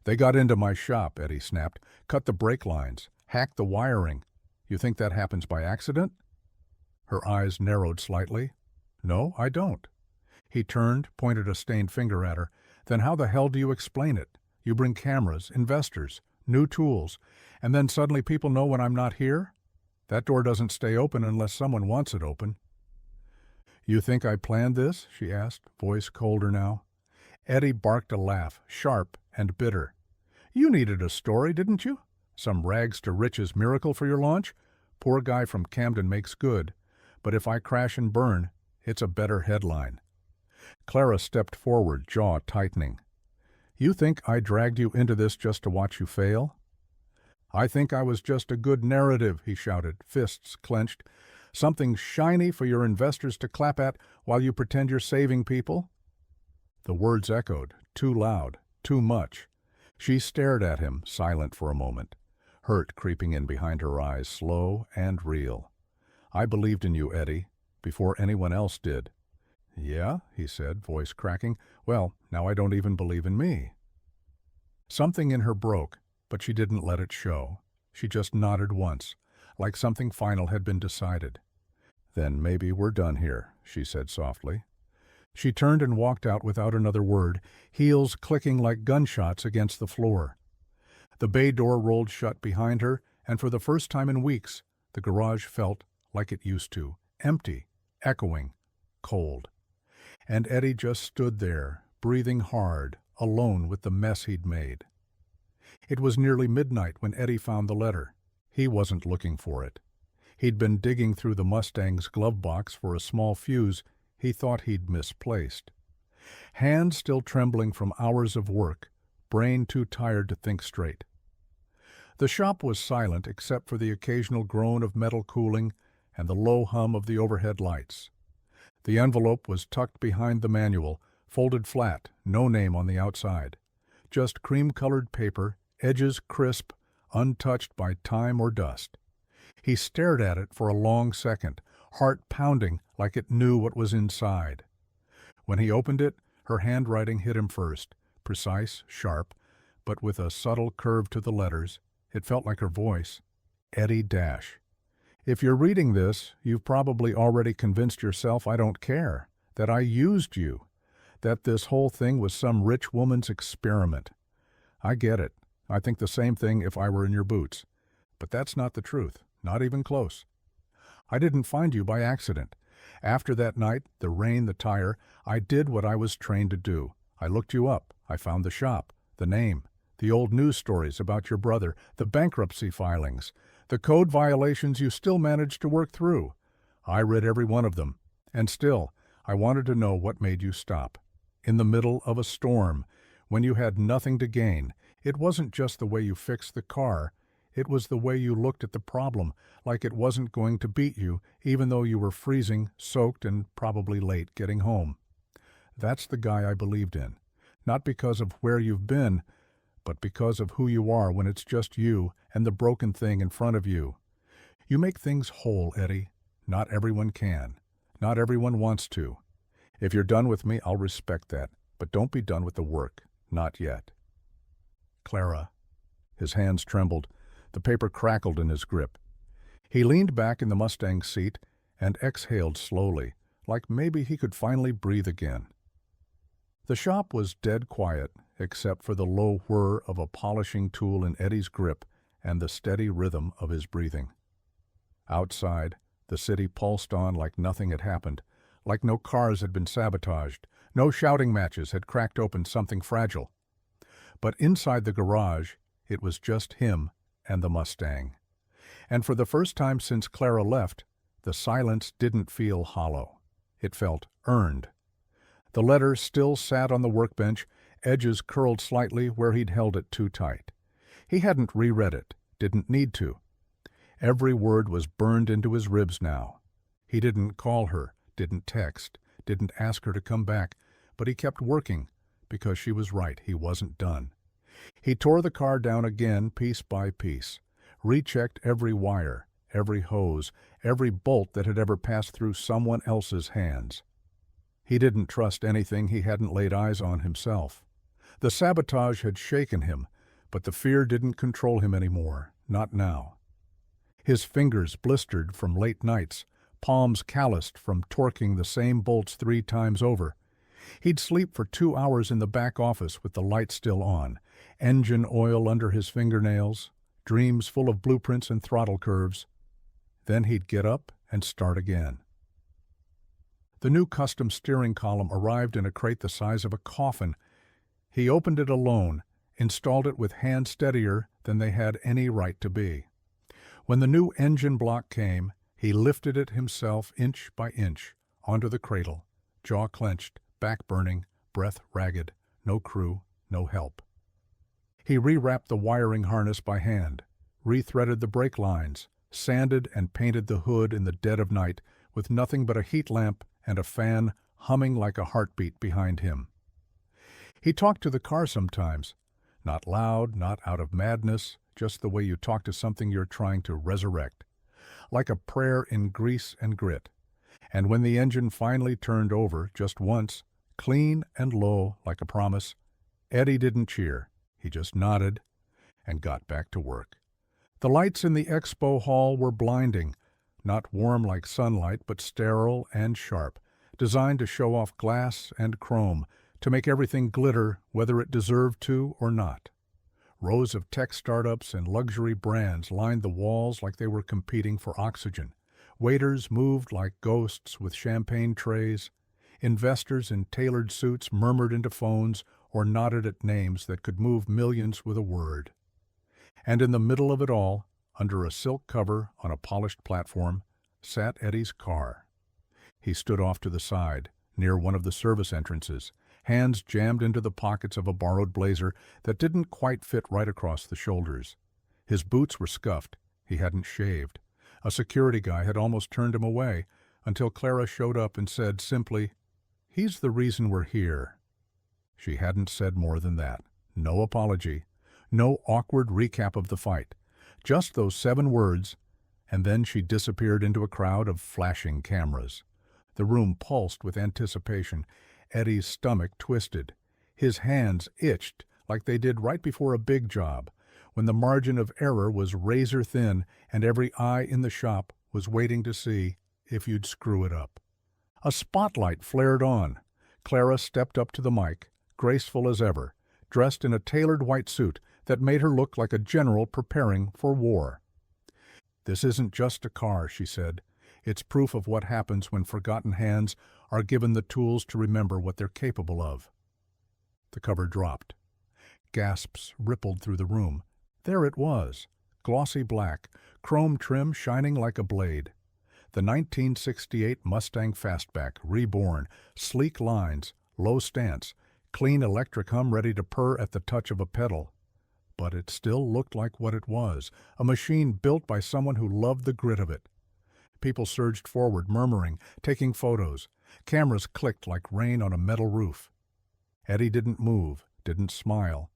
"They got into my shop," Eddie snapped, "cut the brake lines, hacked the wiring. You think that happens by accident?" Her eyes narrowed slightly. "No, I don't." He turned, pointed a stained finger at her. "Then how the hell do you explain it? You bring cameras, investors, new tools, and then suddenly people know when I'm not here? That door doesn't stay open unless someone wants it open." "You think I planned this?" she asked, voice colder now. Eddie barked a laugh, sharp and bitter. "You needed a story, didn't you? Some rags-to-riches miracle for your launch? Poor guy from Camden makes good. But if I crash and burn, it's a better headline." Clara stepped forward, jaw tightening. "You think I dragged you into this just to watch you fail?" "I think I was just a good narrative," he shouted, fists clenched. "Something shiny for your investors to clap at while you pretend you're saving people?" The words echoed, too loud, too much. She stared at him, silent for a moment, hurt creeping in behind her eyes, slow and real. "I believed in you, Eddie, before anyone else did." "Yeah?" he said, voice cracking. "Well, now I don't even believe in me." Something in her broke, but she didn't let it show. She just nodded once, like something final had been decided. "Then maybe we're done here," she said softly. She turned and walked out without another word, heels clicking like gunshots against the floor. The bay door rolled shut behind her, and for the first time in weeks, the garage felt like it used to, empty, echoing, cold. And Eddie just stood there, breathing hard, alone with the mess he'd made. It was nearly midnight when Eddie found the letter. He wasn't looking for it. He'd been digging through the Mustang's glove box for a small fuse he thought he'd misplaced. Hands still trembling from hours of work, brain too tired to think straight. The shop was silent except for the occasional groan of metal cooling and the low hum of the overhead lights. The envelope was tucked behind the manual, folded flat, no name on the outside. Just cream-colored paper, edges crisp, untouched by time or dust. He stared at it for a long second, heart pounding like it knew what was inside. When he opened it, her handwriting hit him first, precise, sharp, but with a subtle curve to the letters. It felt like her voice. Eddie Dash. "If you're reading this, you've probably already convinced yourself I don't care, that I used you, that this whole thing was some rich woman's experiment. I get it. I think the same thing if I were in your boots. But that's not the truth, not even close. I didn't find you by accident. After that night, the rain, the tire, I did what I was trained to do. I looked you up. I found the shop, the name, the old news stories about your brother, the bankruptcy filings, the code violations you still managed to work through. I read every one of them. And still, I wanted to know what made you stop. In the middle of a storm, when you had nothing to gain, it wasn't just the way you fixed the car. It was the way you looked at the problem, like it wasn't going to beat you, even though you were freezing, soaked, and probably late getting home. That's the guy I believed in. Not because of where you've been, but because of who you are when it's just you and the broken thing in front of you. You make things whole, Eddie. Not everyone can. Not everyone wants to. If you're done with me, I'll respect that, but don't be done with the work. Not yet." "Clara." His hands trembled. The paper crackled in his grip. He leaned back in the Mustang's seat and exhaled slowly, like maybe he could finally breathe again. The shop was dead quiet, except for the low whir of a polishing tool in Eddie's grip and the steady rhythm of his breathing. Outside, the city pulsed on like nothing had happened, like no cars had been sabotaged, no shouting matches had cracked open something fragile. But inside the garage, it was just him and the Mustang. And for the first time since Clara left, the silence didn't feel hollow. It felt earned. The letter still sat on the workbench, edges curled slightly where he'd held it too tight. He hadn't reread it, didn't need to. Every word was burned into his ribs now. He didn't call her, didn't text, didn't ask her to come back, but he kept working, because she was right, he wasn't done. He tore the car down again piece by piece, rechecked every wire, every hose, every bolt that had ever passed through someone else's hands. He didn't trust anything he hadn't laid eyes on himself. The sabotage had shaken him, but the fear didn't control him anymore, not now. His fingers blistered from late nights, palms calloused from torquing the same bolts 3 times over. He'd sleep for 2 hours in the back office with the light still on, engine oil under his fingernails, dreams full of blueprints and throttle curves. Then he'd get up and start again. The new custom steering column arrived in a crate the size of a coffin. He opened it alone, installed it with hands steadier than they had any right to be. When the new engine block came, he lifted it himself inch by inch onto the cradle, jaw clenched, back burning, breath ragged, no crew, no help. He rewrapped the wiring harness by hand, rethreaded the brake lines, sanded and painted the hood in the dead of night with nothing but a heat lamp and a fan humming like a heartbeat behind him. He talked to the car sometimes, not loud, not out of madness, just the way you talk to something you're trying to resurrect, like a prayer in grease and grit. And when the engine finally turned over just once, clean and low like a promise, Eddie didn't cheer. He just nodded and got back to work. The lights in the expo hall were blinding, not warm like sunlight, but sterile and sharp, designed to show off glass and chrome, to make everything glitter whether it deserved to or not. Rows of tech startups and luxury brands lined the walls like they were competing for oxygen. Waiters moved like ghosts with champagne trays. Investors in tailored suits murmured into phones or nodded at names that could move millions with a word. And in the middle of it all, under a silk cover on a polished platform, sat Eddie's car. He stood off to the side, near one of the service entrances, hands jammed into the pockets of a borrowed blazer that didn't quite fit right across the shoulders. His boots were scuffed. He hadn't shaved. A security guy had almost turned him away until Clara showed up and said simply, "He's the reason we're here." She hadn't said more than that. No apology. No awkward recap of the fight. Just those 7 words, and then she disappeared into a crowd of flashing cameras. The room pulsed with anticipation. Eddie's stomach twisted. His hands itched like they did right before a big job, when the margin of error was razor thin and every eye in the shop was waiting to see if you'd screw it up. A spotlight flared on. Clara stepped up to the mic, graceful as ever, dressed in a tailored white suit that made her look like a general preparing for war. "This isn't just a car," she said. "It's proof of what happens when forgotten hands are given the tools to remember what they're capable of." The cover dropped. Gasps rippled through the room. There it was, glossy black, chrome trim shining like a blade. The 1968 Mustang Fastback, reborn, sleek lines, low stance, clean electric hum ready to purr at the touch of a pedal. But it still looked like what it was, a machine built by someone who loved the grit of it. People surged forward, murmuring, taking photos. Cameras clicked like rain on a metal roof. Eddie didn't move, didn't smile.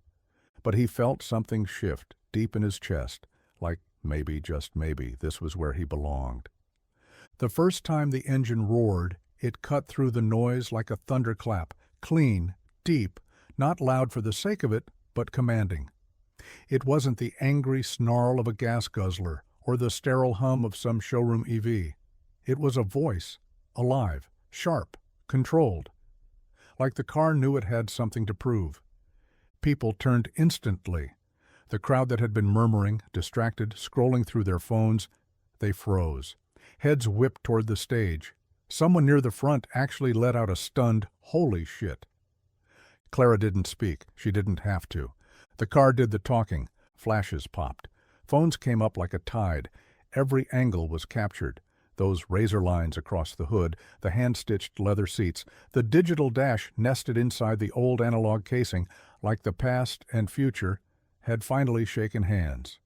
But he felt something shift deep in his chest, like maybe, just maybe, this was where he belonged. The first time the engine roared, it cut through the noise like a thunderclap, clean, deep, not loud for the sake of it, but commanding. It wasn't the angry snarl of a gas guzzler, or the sterile hum of some showroom EV. It was a voice, alive, sharp, controlled, like the car knew it had something to prove. People turned instantly. The crowd that had been murmuring, distracted, scrolling through their phones, they froze. Heads whipped toward the stage. Someone near the front actually let out a stunned, "Holy shit." Clara didn't speak. She didn't have to. The car did the talking. Flashes popped. Phones came up like a tide. Every angle was captured. Those razor lines across the hood, the hand-stitched leather seats, the digital dash nested inside the old analog casing, like the past and future, had finally shaken hands.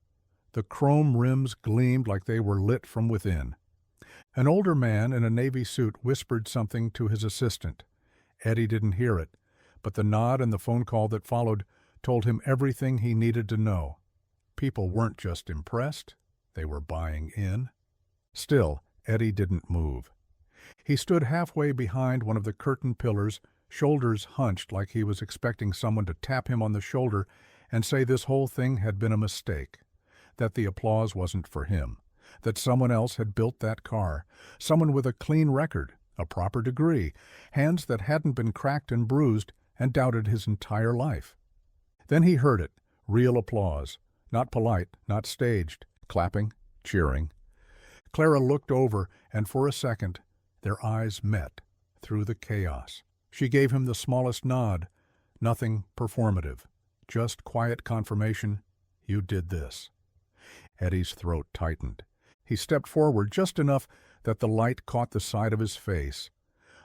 The chrome rims gleamed like they were lit from within. An older man in a navy suit whispered something to his assistant. Eddie didn't hear it, but the nod and the phone call that followed told him everything he needed to know. People weren't just impressed, they were buying in. Still, Eddie didn't move. He stood halfway behind one of the curtain pillars, shoulders hunched like he was expecting someone to tap him on the shoulder and say this whole thing had been a mistake, that the applause wasn't for him, that someone else had built that car, someone with a clean record, a proper degree, hands that hadn't been cracked and bruised and doubted his entire life. Then he heard it, real applause, not polite, not staged, clapping, cheering. Clara looked over, and for a second, their eyes met through the chaos. She gave him the smallest nod, nothing performative, just quiet confirmation, "You did this." Eddie's throat tightened. He stepped forward just enough that the light caught the side of his face.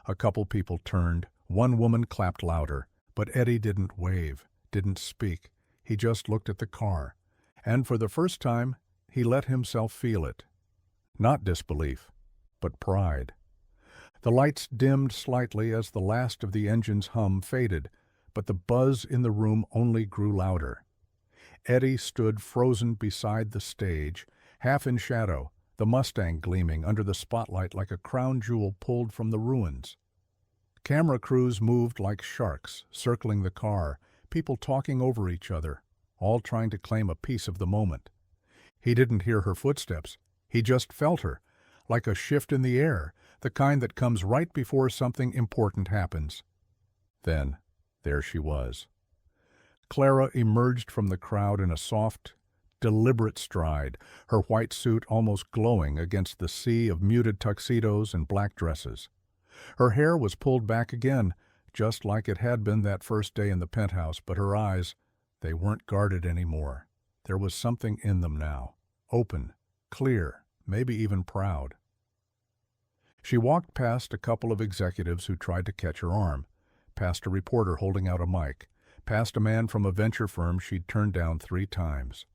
A couple people turned. One woman clapped louder, but Eddie didn't wave, didn't speak. He just looked at the car, and for the first time, he let himself feel it. Not disbelief, but pride. The lights dimmed slightly as the last of the engine's hum faded, but the buzz in the room only grew louder. Eddie stood frozen beside the stage, half in shadow, the Mustang gleaming under the spotlight like a crown jewel pulled from the ruins. Camera crews moved like sharks, circling the car, people talking over each other, all trying to claim a piece of the moment. He didn't hear her footsteps. He just felt her, like a shift in the air, the kind that comes right before something important happens. Then, there she was. Clara emerged from the crowd in a soft, deliberate stride, her white suit almost glowing against the sea of muted tuxedos and black dresses. Her hair was pulled back again, just like it had been that first day in the penthouse, but her eyes, they weren't guarded anymore. There was something in them now, open, clear, maybe even proud. She walked past a couple of executives who tried to catch her arm, past a reporter holding out a mic, past a man from a venture firm she'd turned down 3 times.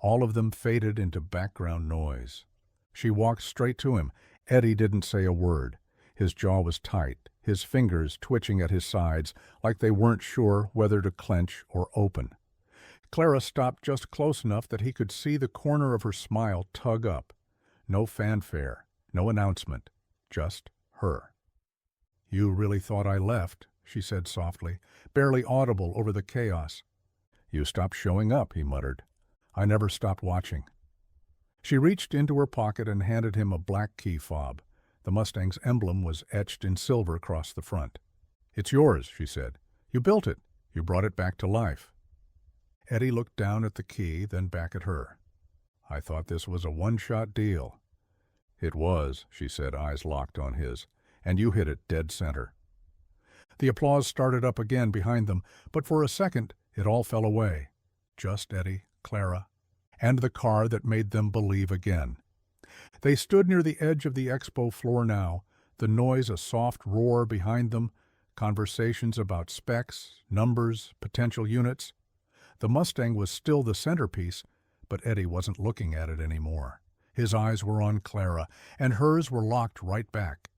All of them faded into background noise. She walked straight to him. Eddie didn't say a word. His jaw was tight, his fingers twitching at his sides like they weren't sure whether to clench or open. Clara stopped just close enough that he could see the corner of her smile tug up. No fanfare, no announcement, just her. "You really thought I left," she said softly, barely audible over the chaos. "You stopped showing up," he muttered. "I never stopped watching." She reached into her pocket and handed him a black key fob. The Mustang's emblem was etched in silver across the front. "It's yours," she said. "You built it. You brought it back to life." Eddie looked down at the key, then back at her. "I thought this was a one-shot deal." "It was," she said, eyes locked on his, "and you hit it dead center." The applause started up again behind them, but for a second it all fell away. Just Eddie, Clara, and the car that made them believe again. They stood near the edge of the expo floor now, the noise a soft roar behind them, conversations about specs, numbers, potential units. The Mustang was still the centerpiece, but Eddie wasn't looking at it anymore. His eyes were on Clara, and hers were locked right back.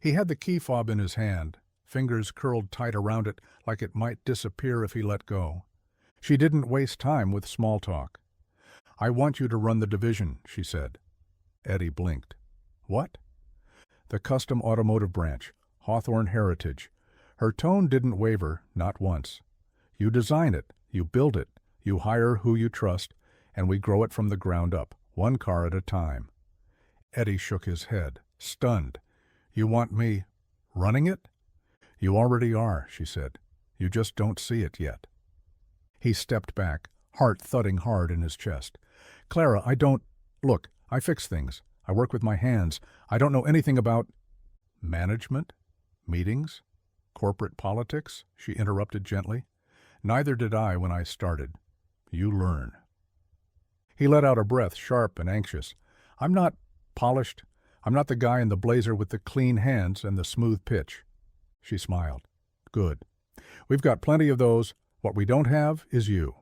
He had the key fob in his hand, fingers curled tight around it like it might disappear if he let go. She didn't waste time with small talk. "I want you to run the division," she said. Eddie blinked. "What?" "The custom automotive branch, Hawthorne Heritage." Her tone didn't waver, not once. "You design it, you build it, you hire who you trust, and we grow it from the ground up. one car at a time. Eddie shook his head, stunned. "You want me running it?" "You already are," she said. "You just don't see it yet." He stepped back, heart thudding hard in his chest. "Clara, I don't... Look, I fix things. I work with my hands. I don't know anything about..." "Management? Meetings? Corporate politics?" she interrupted gently. "Neither did I when I started. You learn." He let out a breath, sharp and anxious. "I'm not polished. I'm not the guy in the blazer with the clean hands and the smooth pitch." She smiled. "Good. We've got plenty of those. What we don't have is you."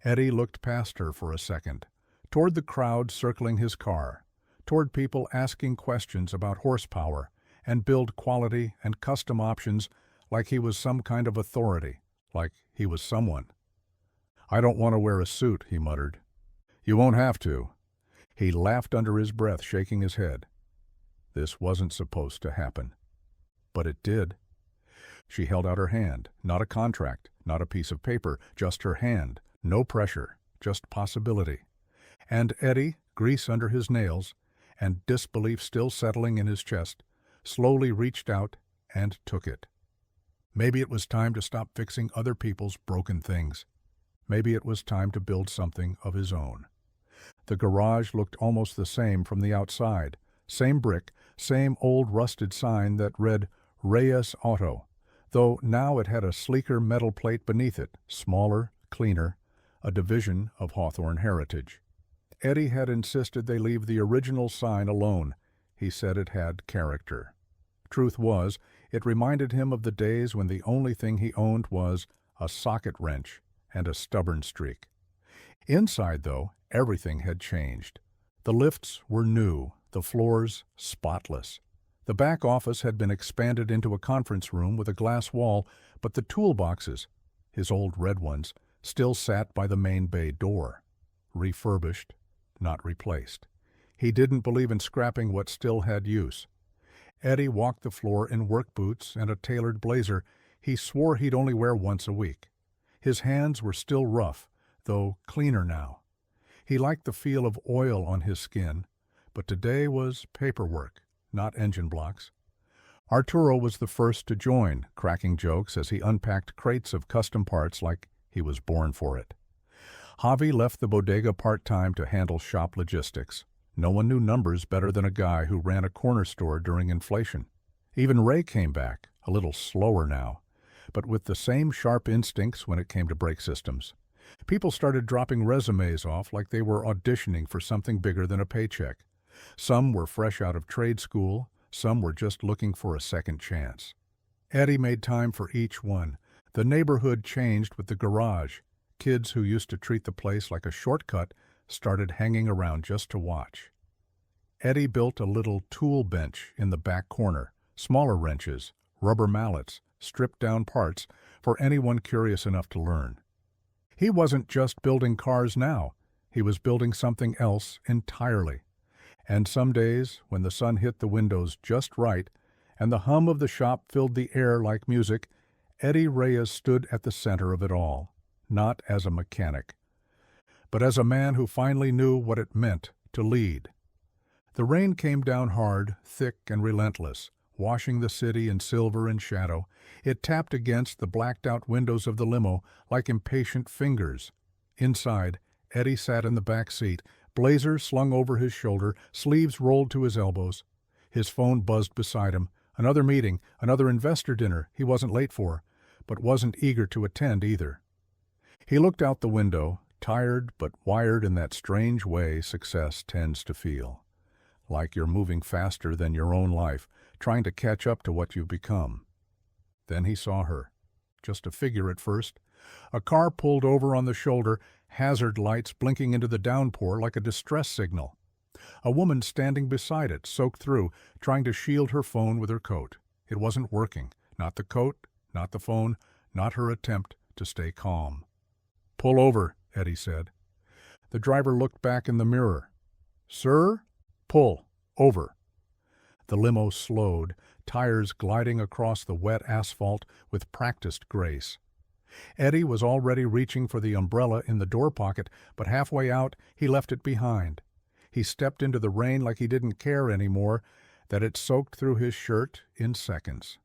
Eddie looked past her for a second, toward the crowd circling his car, toward people asking questions about horsepower and build quality and custom options like he was some kind of authority, like he was someone. "I don't want to wear a suit," he muttered. "You won't have to." He laughed under his breath, shaking his head. This wasn't supposed to happen. But it did. She held out her hand, not a contract, not a piece of paper, just her hand, no pressure, just possibility. And Eddie, grease under his nails, and disbelief still settling in his chest, slowly reached out and took it. Maybe it was time to stop fixing other people's broken things. Maybe it was time to build something of his own. The garage looked almost the same from the outside, same brick, same old rusted sign that read Reyes Auto, though now it had a sleeker metal plate beneath it, smaller, cleaner, a division of Hawthorne heritage. Eddie had insisted they leave the original sign alone. He said it had character. Truth was, it reminded him of the days when the only thing he owned was a socket wrench and a stubborn streak. Inside, though, everything had changed. The lifts were new, the floors spotless. The back office had been expanded into a conference room with a glass wall, but the toolboxes, his old red ones, still sat by the main bay door. Refurbished, not replaced. He didn't believe in scrapping what still had use. Eddie walked the floor in work boots and a tailored blazer he swore he'd only wear once a week. His hands were still rough, though cleaner now. He liked the feel of oil on his skin, but today was paperwork, not engine blocks. Arturo was the first to join, cracking jokes as he unpacked crates of custom parts like he was born for it. Javi left the bodega part-time to handle shop logistics. No one knew numbers better than a guy who ran a corner store during inflation. Even Ray came back, a little slower now, but with the same sharp instincts when it came to brake systems. People started dropping resumes off like they were auditioning for something bigger than a paycheck. Some were fresh out of trade school, some were just looking for a second chance. Eddie made time for each one. The neighborhood changed with the garage. Kids who used to treat the place like a shortcut started hanging around just to watch. Eddie built a little tool bench in the back corner, smaller wrenches, rubber mallets, stripped-down parts for anyone curious enough to learn. He wasn't just building cars now. He was building something else entirely. And some days, when the sun hit the windows just right and the hum of the shop filled the air like music, Eddie Reyes stood at the center of it all, not as a mechanic, but as a man who finally knew what it meant to lead. The rain came down hard, thick and relentless, washing the city in silver and shadow. It tapped against the blacked-out windows of the limo like impatient fingers. Inside, Eddie sat in the back seat, blazer slung over his shoulder, sleeves rolled to his elbows. His phone buzzed beside him. Another meeting, another investor dinner he wasn't late for, but wasn't eager to attend either. He looked out the window, tired but wired in that strange way success tends to feel. Like you're moving faster than your own life, trying to catch up to what you've become. Then he saw her. Just a figure at first. A car pulled over on the shoulder, hazard lights blinking into the downpour like a distress signal. A woman standing beside it, soaked through, trying to shield her phone with her coat. It wasn't working. Not the coat, not the phone, not her attempt to stay calm. "Pull over," Eddie said. The driver looked back in the mirror. "Sir? Pull. Over." The limo slowed, tires gliding across the wet asphalt with practiced grace. Eddie was already reaching for the umbrella in the door pocket, but halfway out he left it behind. He stepped into the rain like he didn't care anymore, that it soaked through his shirt in seconds.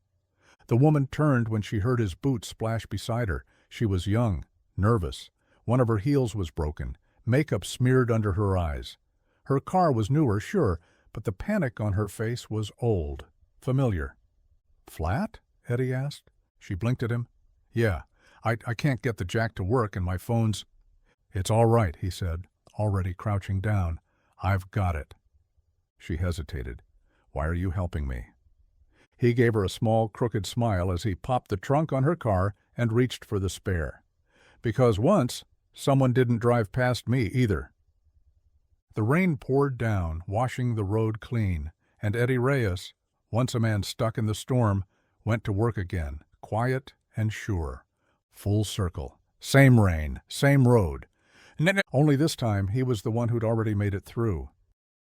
The woman turned when she heard his boots splash beside her. She was young, nervous. One of her heels was broken, makeup smeared under her eyes. Her car was newer, sure, but the panic on her face was old, familiar. "Flat?" Eddie asked. She blinked at him. "Yeah, I can't get the jack to work and my phone's—" "It's all right," he said, already crouching down. "I've got it." She hesitated. "Why are you helping me?" He gave her a small, crooked smile as he popped the trunk on her car and reached for the spare. "Because once, someone didn't drive past me either." The rain poured down, washing the road clean, and Eddie Reyes, once a man stuck in the storm, went to work again, quiet and sure. Full circle. Same rain, same road. Only this time he was the one who'd already made it through.